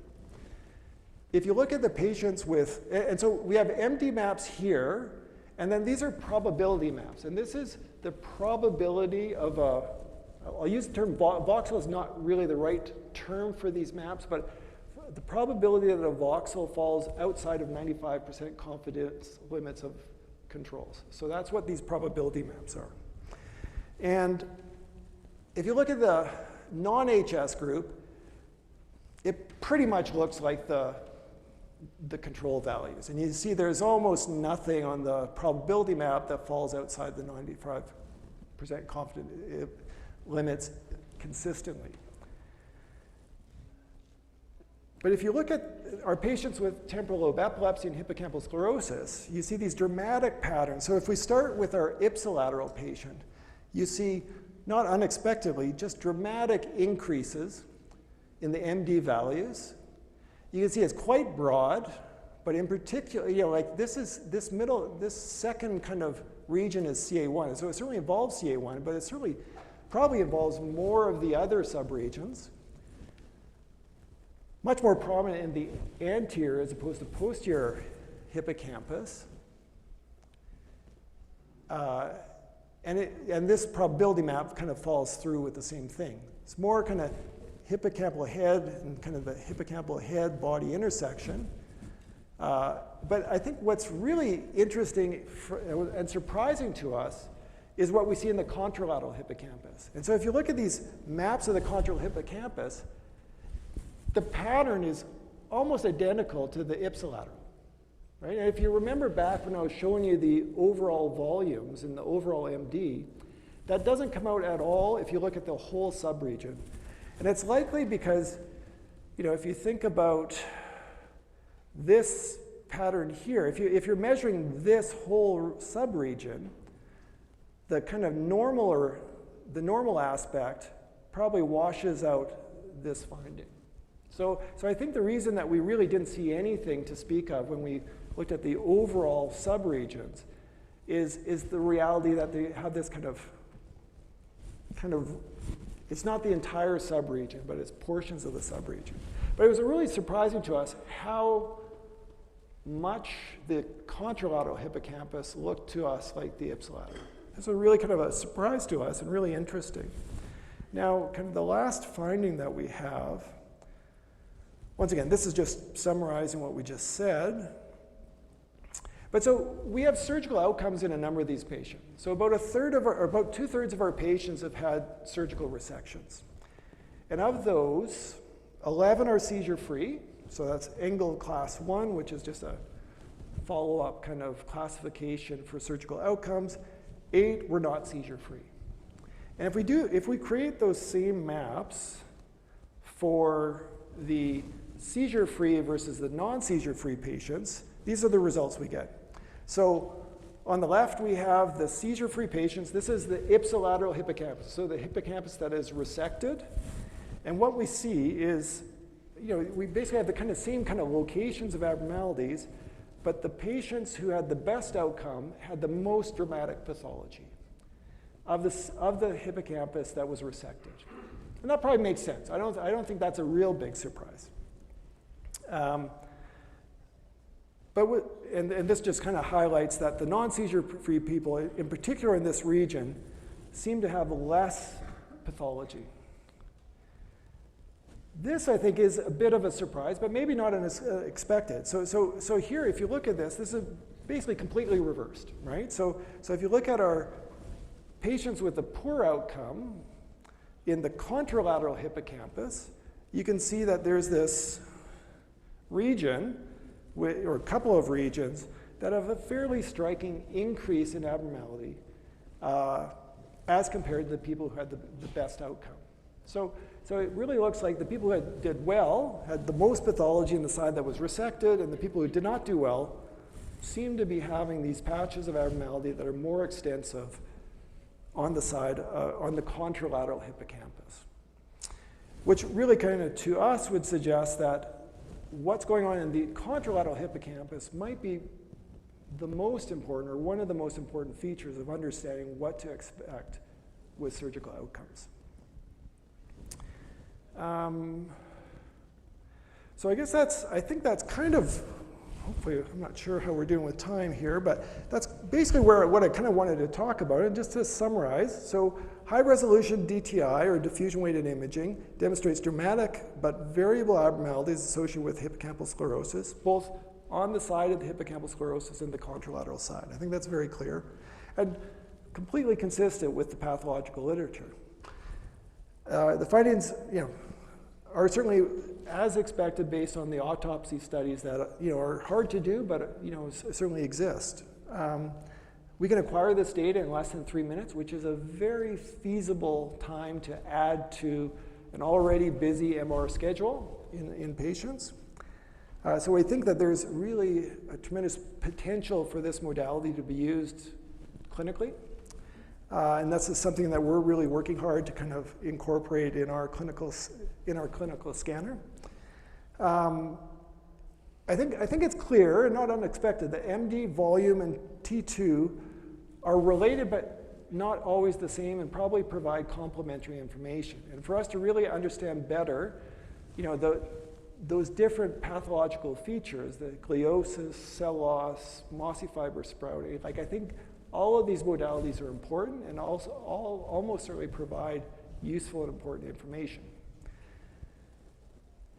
S3: If you look at the patients with, and so we have MD maps here, and then these are probability maps. And this is the probability of I'll use the term voxel is not really the right term for these maps, but the probability that a voxel falls outside of 95% confidence limits of controls. So that's what these probability maps are. And if you look at the non-HS group, it pretty much looks like the control values. And you see there's almost nothing on the probability map that falls outside the 95% confidence limits consistently. But if you look at our patients with temporal lobe epilepsy and hippocampal sclerosis, you see these dramatic patterns. So if we start with our ipsilateral patient, you see, not unexpectedly, just dramatic increases in the MD values. You can see it's quite broad, but in particular, like this second kind of region is CA1. So it certainly involves CA1, but it certainly probably involves more of the other subregions. Much more prominent in the anterior as opposed to posterior hippocampus. And this probability map kind of falls through with the same thing. It's more kind of hippocampal head and kind of the hippocampal head-body intersection. But I think what's really interesting and surprising to us is what we see in the contralateral hippocampus. And so if you look at these maps of the contralateral hippocampus, the pattern is almost identical to the ipsilateral, right? And if you remember back when I was showing you the overall volumes and the overall MD, that doesn't come out at all if you look at the whole subregion. And it's likely because, if you think about this pattern here, if you're measuring this whole subregion, the kind of normal or the normal aspect probably washes out this finding. So I think the reason that we really didn't see anything to speak of when we looked at the overall subregions is the reality that they have this kind of, it's not the entire subregion, but it's portions of the subregion. But it was really surprising to us how much the contralateral hippocampus looked to us like the ipsilateral. This was really kind of a surprise to us and really interesting. Now, kind of the last finding that we have, once again, this is just summarizing what we just said. But so we have surgical outcomes in a number of these patients. So about 2/3 of our patients have had surgical resections. And of those, 11 are seizure-free. So that's Engel class 1, which is just a follow-up kind of classification for surgical outcomes. 8 were not seizure-free. And if we create those same maps for the seizure-free versus the non-seizure-free patients, these are the results we get. So on the left, we have the seizure-free patients. This is the ipsilateral hippocampus, so the hippocampus that is resected. And what we see is, we basically have the same kind of locations of abnormalities, but the patients who had the best outcome had the most dramatic pathology of the hippocampus that was resected. And that probably makes sense. I don't think that's a real big surprise. And this just kind of highlights that the non-seizure-free people, in particular in this region, seem to have less pathology. This, I think, is a bit of a surprise, but maybe not unexpected. So here, if you look at this is basically completely reversed, right? So if you look at our patients with a poor outcome in the contralateral hippocampus, you can see that there's this region, or a couple of regions, that have a fairly striking increase in abnormality as compared to the people who had the best outcome. So it really looks like the people who did well had the most pathology on the side that was resected, and the people who did not do well seem to be having these patches of abnormality that are more extensive on the side, on the contralateral hippocampus. Which really kind of, to us, would suggest that what's going on in the contralateral hippocampus might be the most important, or one of the most important features of understanding what to expect with surgical outcomes. So I guess I think that's kind of, hopefully, I'm not sure how we're doing with time here, but that's basically what I kind of wanted to talk about. And just to summarize, so high resolution DTI, or diffusion weighted imaging, demonstrates dramatic but variable abnormalities associated with hippocampal sclerosis, both on the side of the hippocampal sclerosis and the contralateral side. I think that's very clear and completely consistent with the pathological literature. The findings, are certainly as expected based on the autopsy studies that are hard to do, but certainly exist. We can acquire this data in less than 3 minutes, which is a very feasible time to add to an already busy MR schedule in patients. So we think that there's really a tremendous potential for this modality to be used clinically. And that's something that we're really working hard to kind of incorporate in our clinical scanner. I think it's clear and not unexpected that MD, volume, and T2 are related but not always the same, and probably provide complementary information. And for us to really understand better, those different pathological features, the gliosis, cell loss, mossy fiber sprouting, I think all of these modalities are important and also almost certainly provide useful and important information.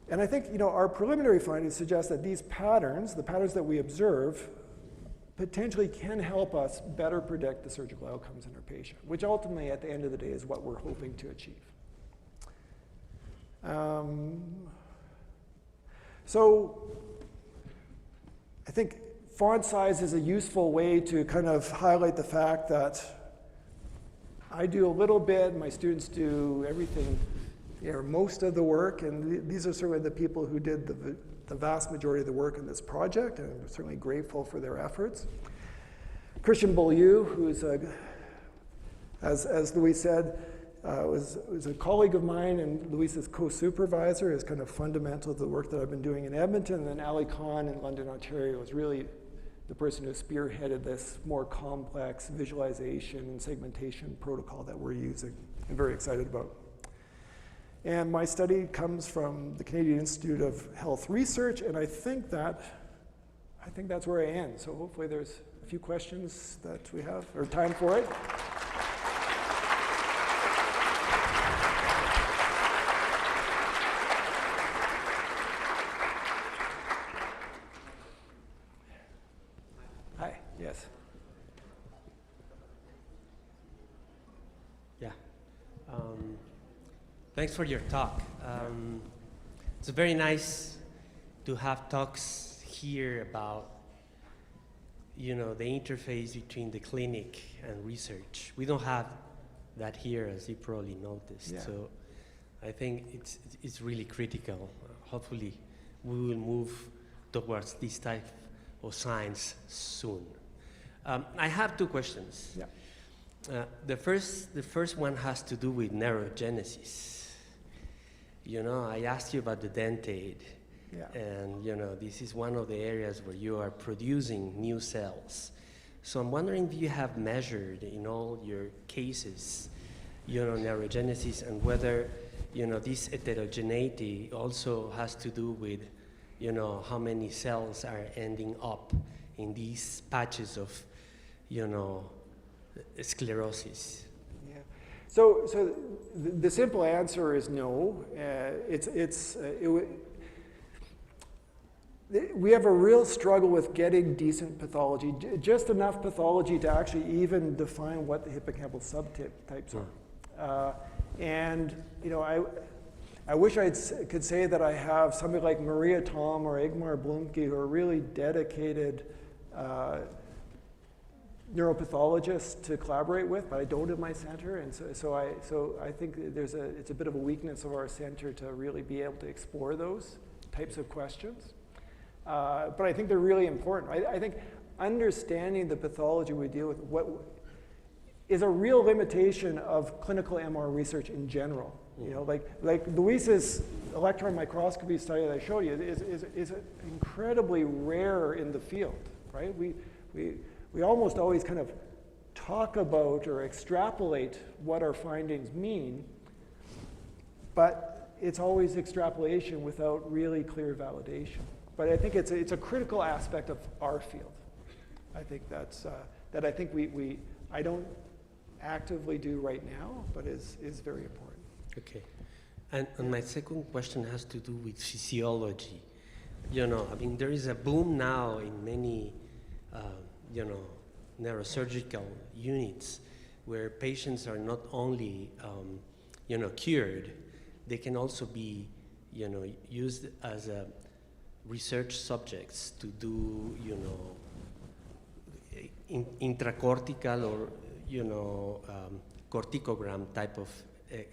S3: And I think our preliminary findings suggest that these patterns, the patterns that we observe, potentially can help us better predict the surgical outcomes in our patient, which ultimately at the end of the day is what we're hoping to achieve. So I think font size is a useful way to kind of highlight the fact that I do a little bit, my students do everything, most of the work, and these are certainly the people who did the vast majority of the work in this project, and I'm certainly grateful for their efforts. Christian Beaulieu, who's as Louise said, was a colleague of mine and Louise's co-supervisor, is kind of fundamental to the work that I've been doing in Edmonton. And then Ali Khan in London, Ontario, was really the person who spearheaded this more complex visualization and segmentation protocol that we're using. I'm very excited about. And my study comes from the Canadian Institute of Health Research, and I think that's where I end. So hopefully there's a few questions that we have, or time for it. Hi, yes.
S4: Yeah. Thanks for your talk. It's very nice to have talks here about, the interface between the clinic and research. We don't have that here, as you probably noticed. Yeah. So I think it's really critical. Hopefully, we will move towards this type of science soon. I have two questions. Yeah. The first one has to do with neurogenesis. I asked you about the dentate, yeah. And this is one of the areas where you are producing new cells. So I'm wondering if you have measured in all your cases, neurogenesis, and whether, this heterogeneity also has to do with, how many cells are ending up in these patches of, sclerosis. Yeah.
S3: So the simple answer is no. We have a real struggle with getting decent pathology, just enough pathology to actually even define what the hippocampal subtypes are. And I wish I could say that I have somebody like Maria Tom or Igmar Blumke who are really dedicated neuropathologists to collaborate with, but I don't at my center, and so I think it's a bit of a weakness of our center to really be able to explore those types of questions. But I think they're really important. I think understanding the pathology we deal with, is a real limitation of clinical MR research in general. You know, like Luis's electron microscopy study that I showed you is incredibly rare in the field, right? We almost always kind of talk about or extrapolate what our findings mean, but it's always extrapolation without really clear validation. But I think it's a critical aspect of our field. I think that's that I think I don't actively do right now, but is very important.
S4: Okay. And my second question has to do with physiology. You know, I mean, there is a boom now in many, you know, neurosurgical units where patients are not only, you know, cured, they can also be, you know, used as research subjects to do, you know, intracortical or, you know, corticogram type of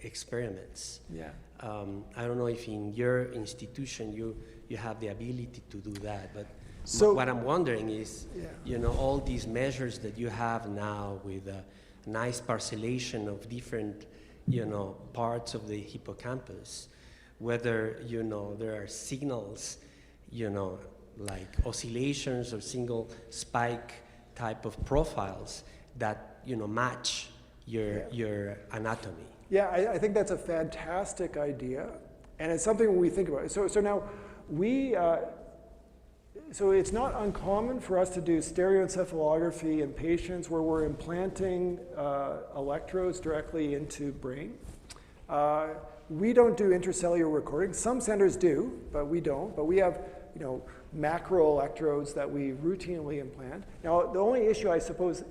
S4: experiments.
S3: Yeah.
S4: I don't know if in your institution you have the ability to do that, but
S3: so,
S4: what I'm wondering is, you know, all these measures that you have now with a nice parcellation of different, you know, parts of the hippocampus, whether, you know, there are signals, you know, like oscillations or single spike type of profiles that, you know, match your anatomy.
S3: Yeah, I think that's a fantastic idea, and it's something we think about. So now so it's not uncommon for us to do stereoencephalography in patients where we're implanting electrodes directly into brain. We don't do intracellular recording. Some centers do, but we don't. But we have, you know, macro electrodes that we routinely implant. Now, the only issue, I suppose,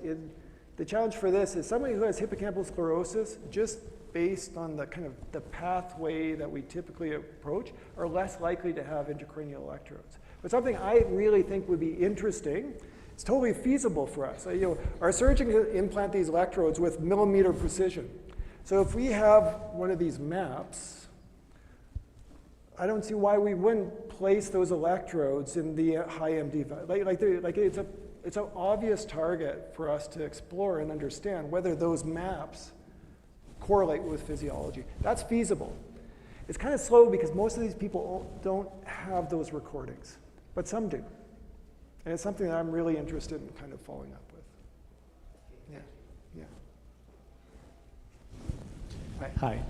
S3: the challenge for this is somebody who has hippocampal sclerosis, just based on the kind of the pathway that we typically approach, are less likely to have intracranial electrodes. But something I really think would be interesting, it's totally feasible for us. You know, our surgeons implant these electrodes with millimeter precision. So if we have one of these maps, I don't see why we wouldn't place those electrodes in the high MD value. It's an obvious target for us to explore and understand whether those maps correlate with physiology. That's feasible. It's kind of slow because most of these people don't have those recordings, but some do. And it's something that I'm really interested in kind of following up with. Yeah.
S5: Hi,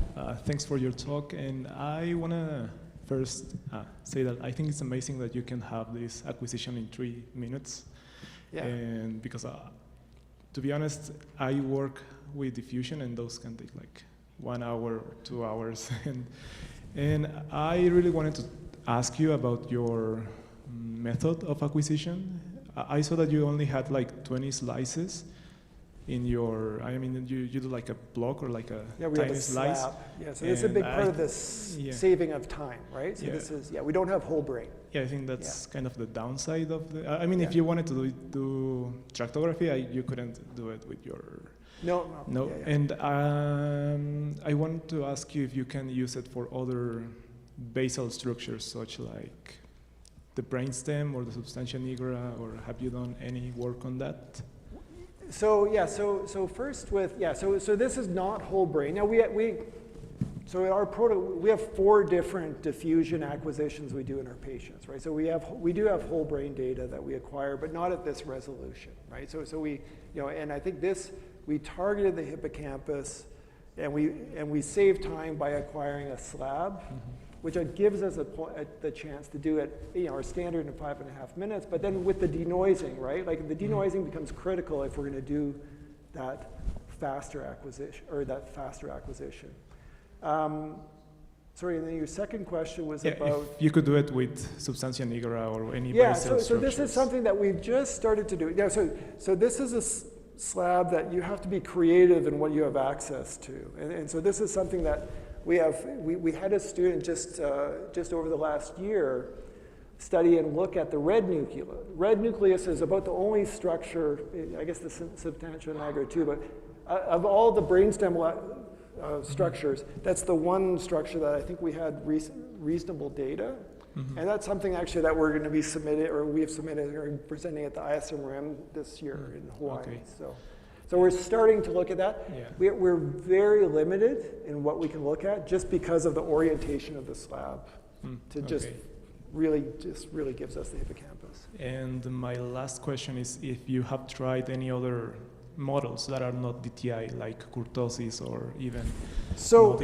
S5: thanks for your talk. And I want to first say that I think it's amazing that you can have this acquisition in 3 minutes.
S3: Yeah.
S5: And because, to be honest, I work with diffusion, and those can take like 1 hour or 2 hours. and I really wanted to ask you about your method of acquisition. I saw that you only had like 20 slices in your, I mean, you do like a block or like a tiny slice.
S3: Slab. Yeah, so this is a big part of this saving of time, right? So this is, we don't have whole brain.
S5: Yeah, I think that's kind of the downside of the, I mean, if you wanted to do tractography, you couldn't do it with your...
S3: No.
S5: Yeah. And I want to ask you if you can use it for other basal structures, such like the brainstem or the substantia nigra, or have you done any work on that?
S3: So so first with, so this is not whole brain. Now we have 4 different diffusion acquisitions we do in our patients, right? So we do have whole brain data that we acquire, but not at this resolution, right? So we, you know, and I think we targeted the hippocampus, and we save time by acquiring a slab, which gives us the chance to do it, you know, our standard in 5.5 minutes. But then with the denoising, right? Like the denoising becomes critical if we're going to do that faster acquisition. Sorry, and then your second question was about...
S5: if you could do it with substantia nigra or any
S3: basal so this is something that we've just started to do. Yeah, so this is a slab that you have to be creative in what you have access to. And so this is something that we had a student just over the last year study and look at the red nucleus. Red nucleus is about the only structure, I guess the substantia nigra too, but of all the brainstem structures, that's the one structure that I think we had reasonable data. And that's something actually that we're going to be submitted, or we have submitted or presenting at the ISMRM this year in Hawaii.
S5: Okay.
S3: So, So we're starting to look at that.
S5: Yeah.
S3: We're very limited in what we can look at just because of the orientation of the slab. Just really gives us the hippocampus.
S5: And my last question is if you have tried any other models that are not DTI, like kurtosis or even
S3: So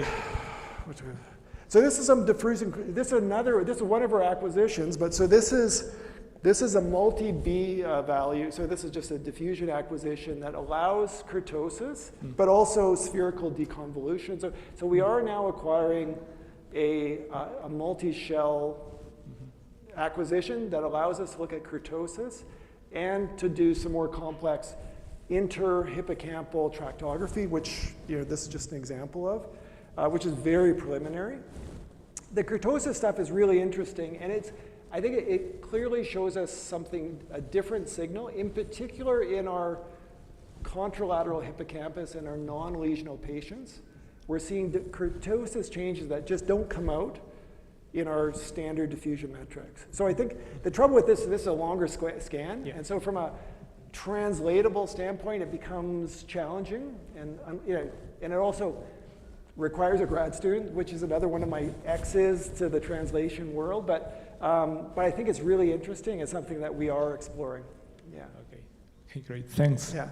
S3: this is some diffusing. This is one of our acquisitions. But so this is a multi-B value. So this is just a diffusion acquisition that allows kurtosis, but also spherical deconvolution. So we are now acquiring a multi-shell acquisition that allows us to look at kurtosis and to do some more complex interhippocampal tractography, which this is just an example of, which is very preliminary. The kurtosis stuff is really interesting, and I think it clearly shows us something, a different signal, in particular in our contralateral hippocampus and our non-lesional patients. We're seeing the kurtosis changes that just don't come out in our standard diffusion metrics. So I think the trouble with this is a longer scan, and so from a translatable standpoint, it becomes challenging, and it also requires a grad student, which is another one of my X's to the translation world. But I think it's really interesting. It's something that we are exploring. Yeah.
S5: Okay, great. Thanks.
S3: Yeah.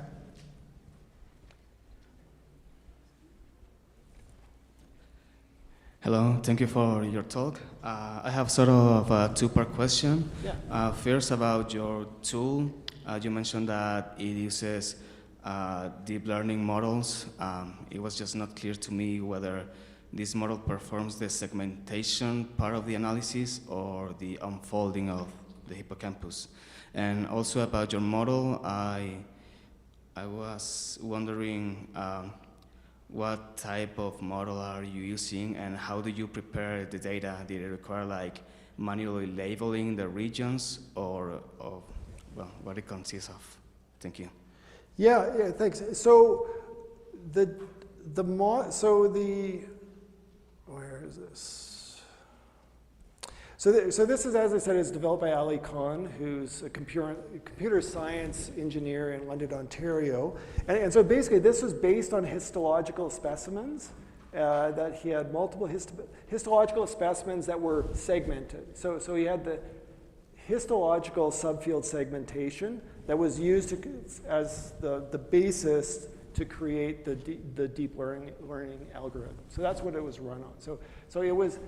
S6: Hello, thank you for your talk. I have sort of a two-part question.
S3: Yeah.
S6: First, about your tool. You mentioned that it uses deep learning models. It was just not clear to me whether this model performs the segmentation part of the analysis or the unfolding of the hippocampus. And also about your model, I was wondering what type of model are you using and how do you prepare the data? Did it require like manually labeling the regions or well, what it consists of? Thank you.
S3: Yeah, thanks. So where is this? So this is, as I said, is developed by Ali Khan, who's a computer science engineer in London, Ontario. And so basically this was based on histological specimens that he had multiple histological specimens that were segmented. So he had the histological subfield segmentation that was used as the basis to create the deep learning algorithm. So that's what it was run on. So it was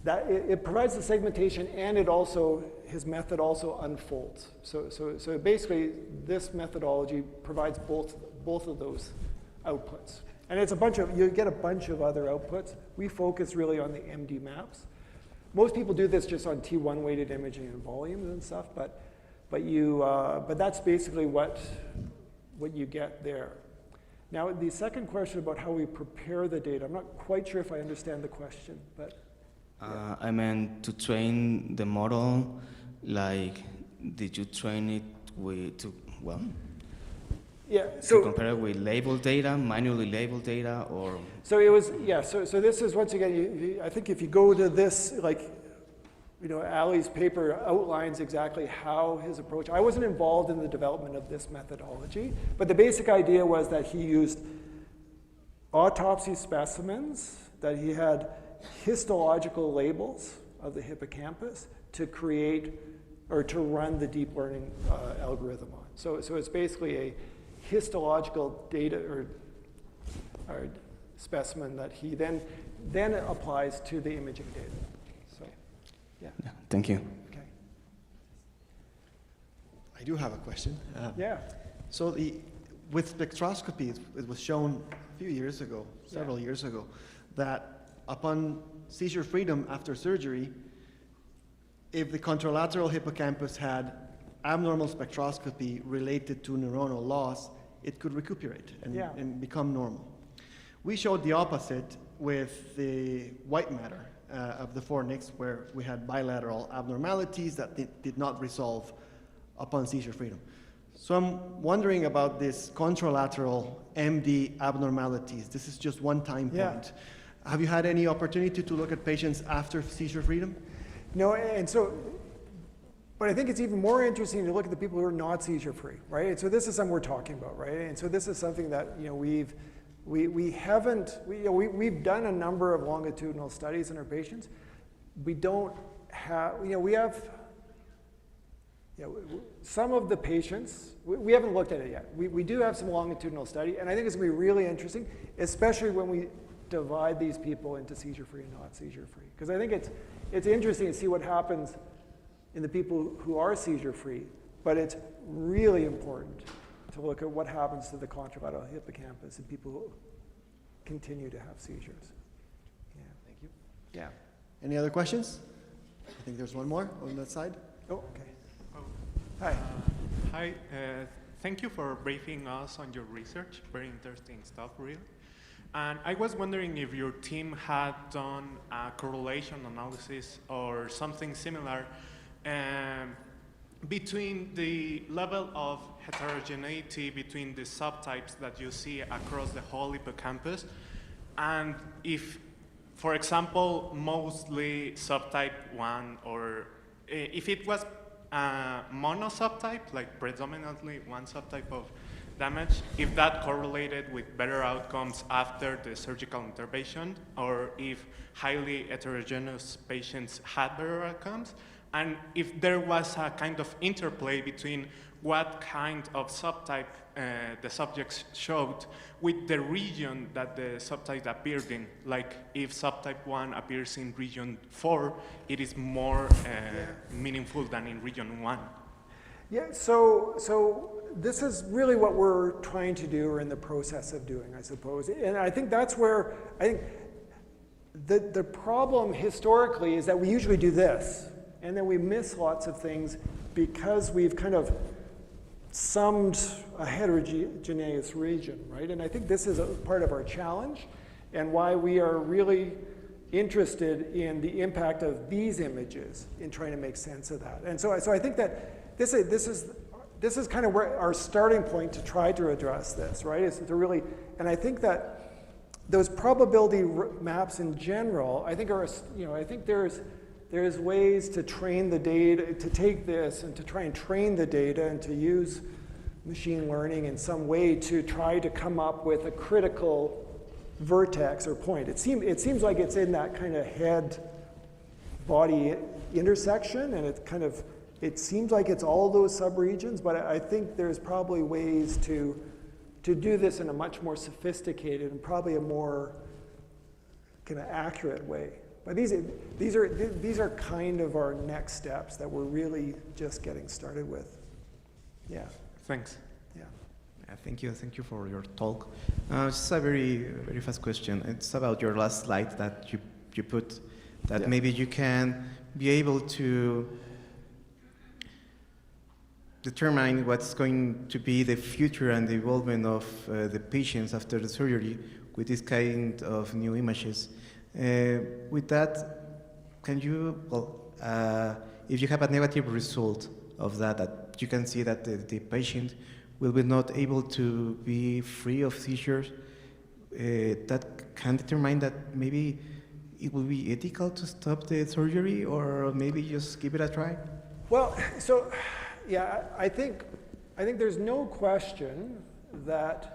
S3: that it provides the segmentation, and it also, his method also unfolds. So basically this methodology provides both of those outputs. And it's you get a bunch of other outputs. We focus really on the MD maps. Most people do this just on T1 weighted imaging and volumes and stuff, but that's basically what you get there. Now, the second question about how we prepare the data, I'm not quite sure if I understand the question, but. Yeah.
S6: I meant to train the model, like, did you train it to compare it with labeled data, manually labeled data, or?
S3: So it was, yeah, so this is, once again, I think if you go to this, like, Ali's paper outlines exactly how his approach, I wasn't involved in the development of this methodology, but the basic idea was that he used autopsy specimens, that he had histological labels of the hippocampus to create or to run the deep learning algorithm on. So it's basically a histological data or specimen that he then applies to the imaging data. So, yeah.
S6: Thank you.
S3: Okay.
S2: I do have a question.
S3: Yeah.
S2: So with spectroscopy, it was shown a few years ago, several years ago, that upon seizure freedom after surgery, if the contralateral hippocampus had abnormal spectroscopy related to neuronal loss, it could recuperate and become normal. We showed the opposite with the white matter of the fornix, where we had bilateral abnormalities that did not resolve upon seizure freedom. So I'm wondering about this contralateral MD abnormalities. This is just one time point. Have you had any opportunity to look at patients after seizure freedom?
S3: No, and so But I think it's even more interesting to look at the people who are not seizure-free, right? And so this is something we're talking about, right? And so this is something that, you know, we've done a number of longitudinal studies in our patients. We don't have, you know, we have, you know, some of the patients, we haven't looked at it yet. We do have some longitudinal study, and I think it's going to be really interesting, especially when we divide these people into seizure-free and not seizure-free. Because I think it's interesting to see what happens in the people who are seizure-free, but it's really important to look at what happens to the contralateral hippocampus in people who continue to have seizures. Yeah.
S2: Thank you.
S3: Yeah.
S2: Any other questions? I think there's one more on that side.
S3: Oh, okay.
S7: Oh.
S3: Hi.
S7: Hi. Thank you for briefing us on your research. Very interesting stuff, really. And I was wondering if your team had done a correlation analysis or something similar between the level of heterogeneity between the subtypes that you see across the whole hippocampus, and if, for example, mostly subtype 1, or if it was a mono subtype, like predominantly one subtype of damage, if that correlated with better outcomes after the surgical intervention, or if highly heterogeneous patients had better outcomes, and if there was a kind of interplay between what kind of subtype the subjects showed with the region that the subtype appeared in. Like if subtype 1 appears in region 4, it is more meaningful than in region 1.
S3: Yeah, so this is really what we're trying to do, or in the process of doing, I suppose. And I think that's where, I think the problem historically is that we usually do this, and then we miss lots of things because we've kind of summed a heterogeneous region, right? And I think this is a part of our challenge, and why we are really interested in the impact of these images in trying to make sense of that. And so I think that this is kind of where our starting point to try to address this, right? Is to really, and I think that those probability maps in general, I think are, you know, I think there's ways to train the data, to take this and to try and train the data and to use machine learning in some way to try to come up with a critical vertex or point. It seems like it's in that kind of head-body intersection, and it seems like it's all those subregions, but I think there's probably ways to do this in a much more sophisticated and probably a more kind of accurate way. But these are kind of our next steps that we're really just getting started with. Yeah.
S7: Thanks.
S3: Yeah.
S8: Thank you for your talk. Just a very fast question. It's about your last slide that you put, that
S3: yeah.
S8: Maybe you can be able to determine what's going to be the future and the involvement of the patients after the surgery with this kind of new images. With that, can you, if you have a negative result of that you can see that the patient will be not able to be free of seizures, that can determine that maybe it will be ethical to stop the surgery, or maybe just give it a try?
S3: Well, so yeah, I think there's no question that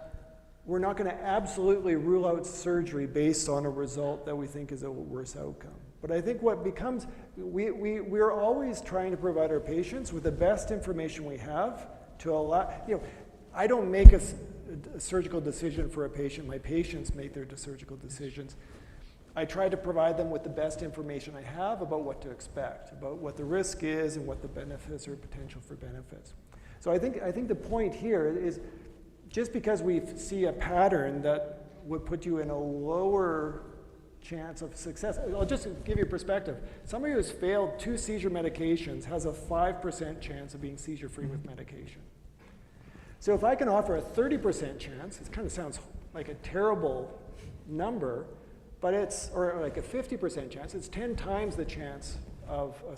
S3: we're not going to absolutely rule out surgery based on a result that we think is a worse outcome. But I think what becomes, we're always trying to provide our patients with the best information we have to allow, you know, I don't make a surgical decision for a patient. My patients make their surgical decisions. I try to provide them with the best information I have about what to expect, about what the risk is and what the benefits or potential for benefits. So I think the point here is, just because we see a pattern that would put you in a lower chance of success, I'll just give you a perspective. Somebody who's failed 2 seizure medications has a 5% chance of being seizure-free with medication. So if I can offer a 30% chance, it kind of sounds like a terrible number, but it's, or like a 50% chance, it's 10 times the chance of a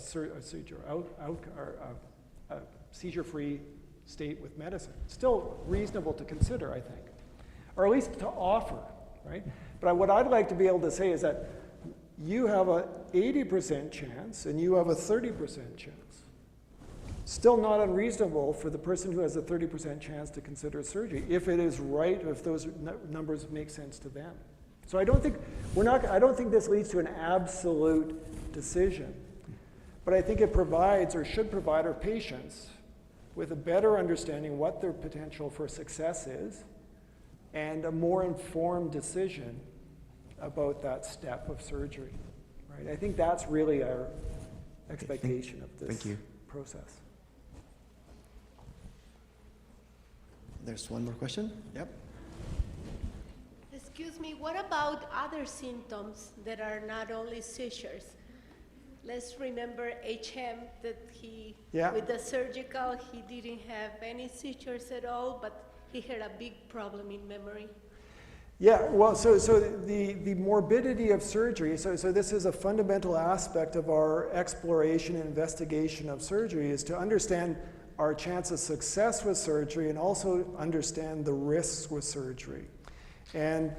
S3: seizure-free state with medicine. Still reasonable to consider, I think, or at least to offer, right? But what I'd like to be able to say is that you have an 80% chance and you have a 30% chance. still not unreasonable for the person who has a 30% chance to consider surgery, if it is right, if those numbers make sense to them. So I don't think this leads to an absolute decision, but I think it provides, or should provide, our patients with a better understanding what their potential for success is, and a more informed decision about that step of surgery. Right? I think that's really our expectation of this process.
S2: There's one more question. Yep.
S9: Excuse me, what about other symptoms that are not only seizures? Let's remember HM, that with the surgical, he didn't have any seizures at all, but he had a big problem in memory.
S3: Yeah, well, so the morbidity of surgery, so this is a fundamental aspect of our exploration and investigation of surgery, is to understand our chance of success with surgery and also understand the risks with surgery. And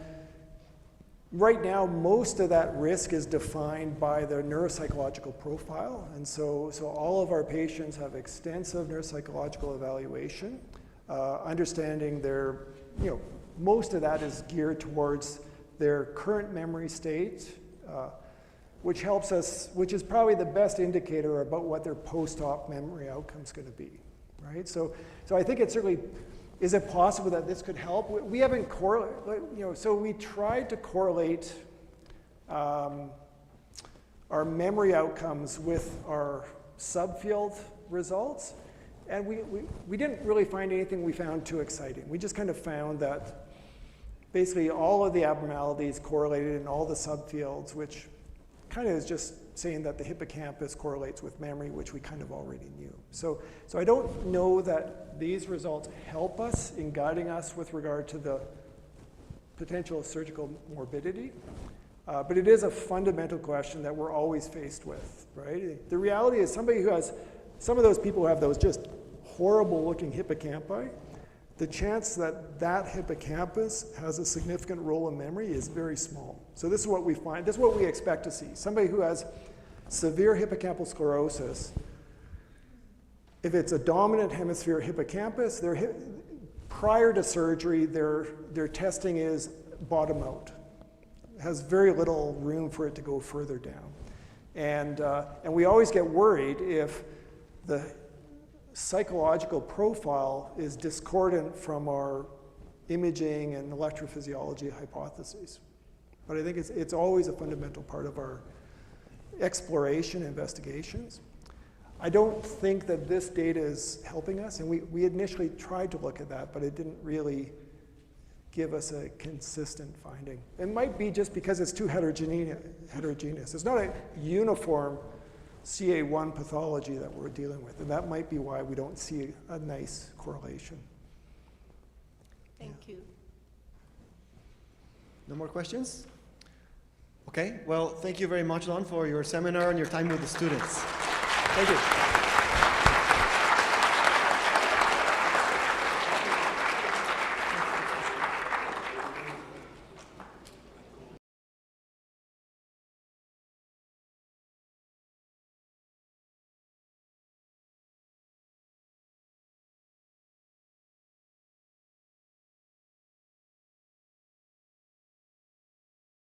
S3: right now, most of that risk is defined by their neuropsychological profile. And so all of our patients have extensive neuropsychological evaluation, understanding their, most of that is geared towards their current memory state, which helps us, which is probably the best indicator about what their post-op memory outcome is going to be, right? So I think it certainly, is it possible that this could help? We haven't correlated, so we tried to correlate our memory outcomes with our subfield results, and we didn't really find anything we found too exciting. We just kind of found that basically all of the abnormalities correlated in all the subfields, which kind of is just saying that the hippocampus correlates with memory, which we kind of already knew. So I don't know that these results help us in guiding us with regard to the potential surgical morbidity, but it is a fundamental question that we're always faced with, right? The reality is somebody who has, some of those people who have those just horrible looking hippocampi, the chance that that hippocampus has a significant role in memory is very small. So this is what we find, this is what we expect to see. Somebody who has severe hippocampal sclerosis, if it's a dominant hemisphere hippocampus, prior to surgery, their testing is bottom out. It has very little room for it to go further down. And we always get worried if the psychological profile is discordant from our imaging and electrophysiology hypotheses. But I think it's always a fundamental part of our exploration investigations. I don't think that this data is helping us, and we initially tried to look at that, but it didn't really give us a consistent finding. It might be just because it's too heterogeneous. It's not a uniform CA1 pathology that we're dealing with, and that might be why we don't see a nice correlation.
S9: Thank you.
S2: No more questions? Okay, well, thank you very much, Don, for your seminar and your time with the students. Thank you.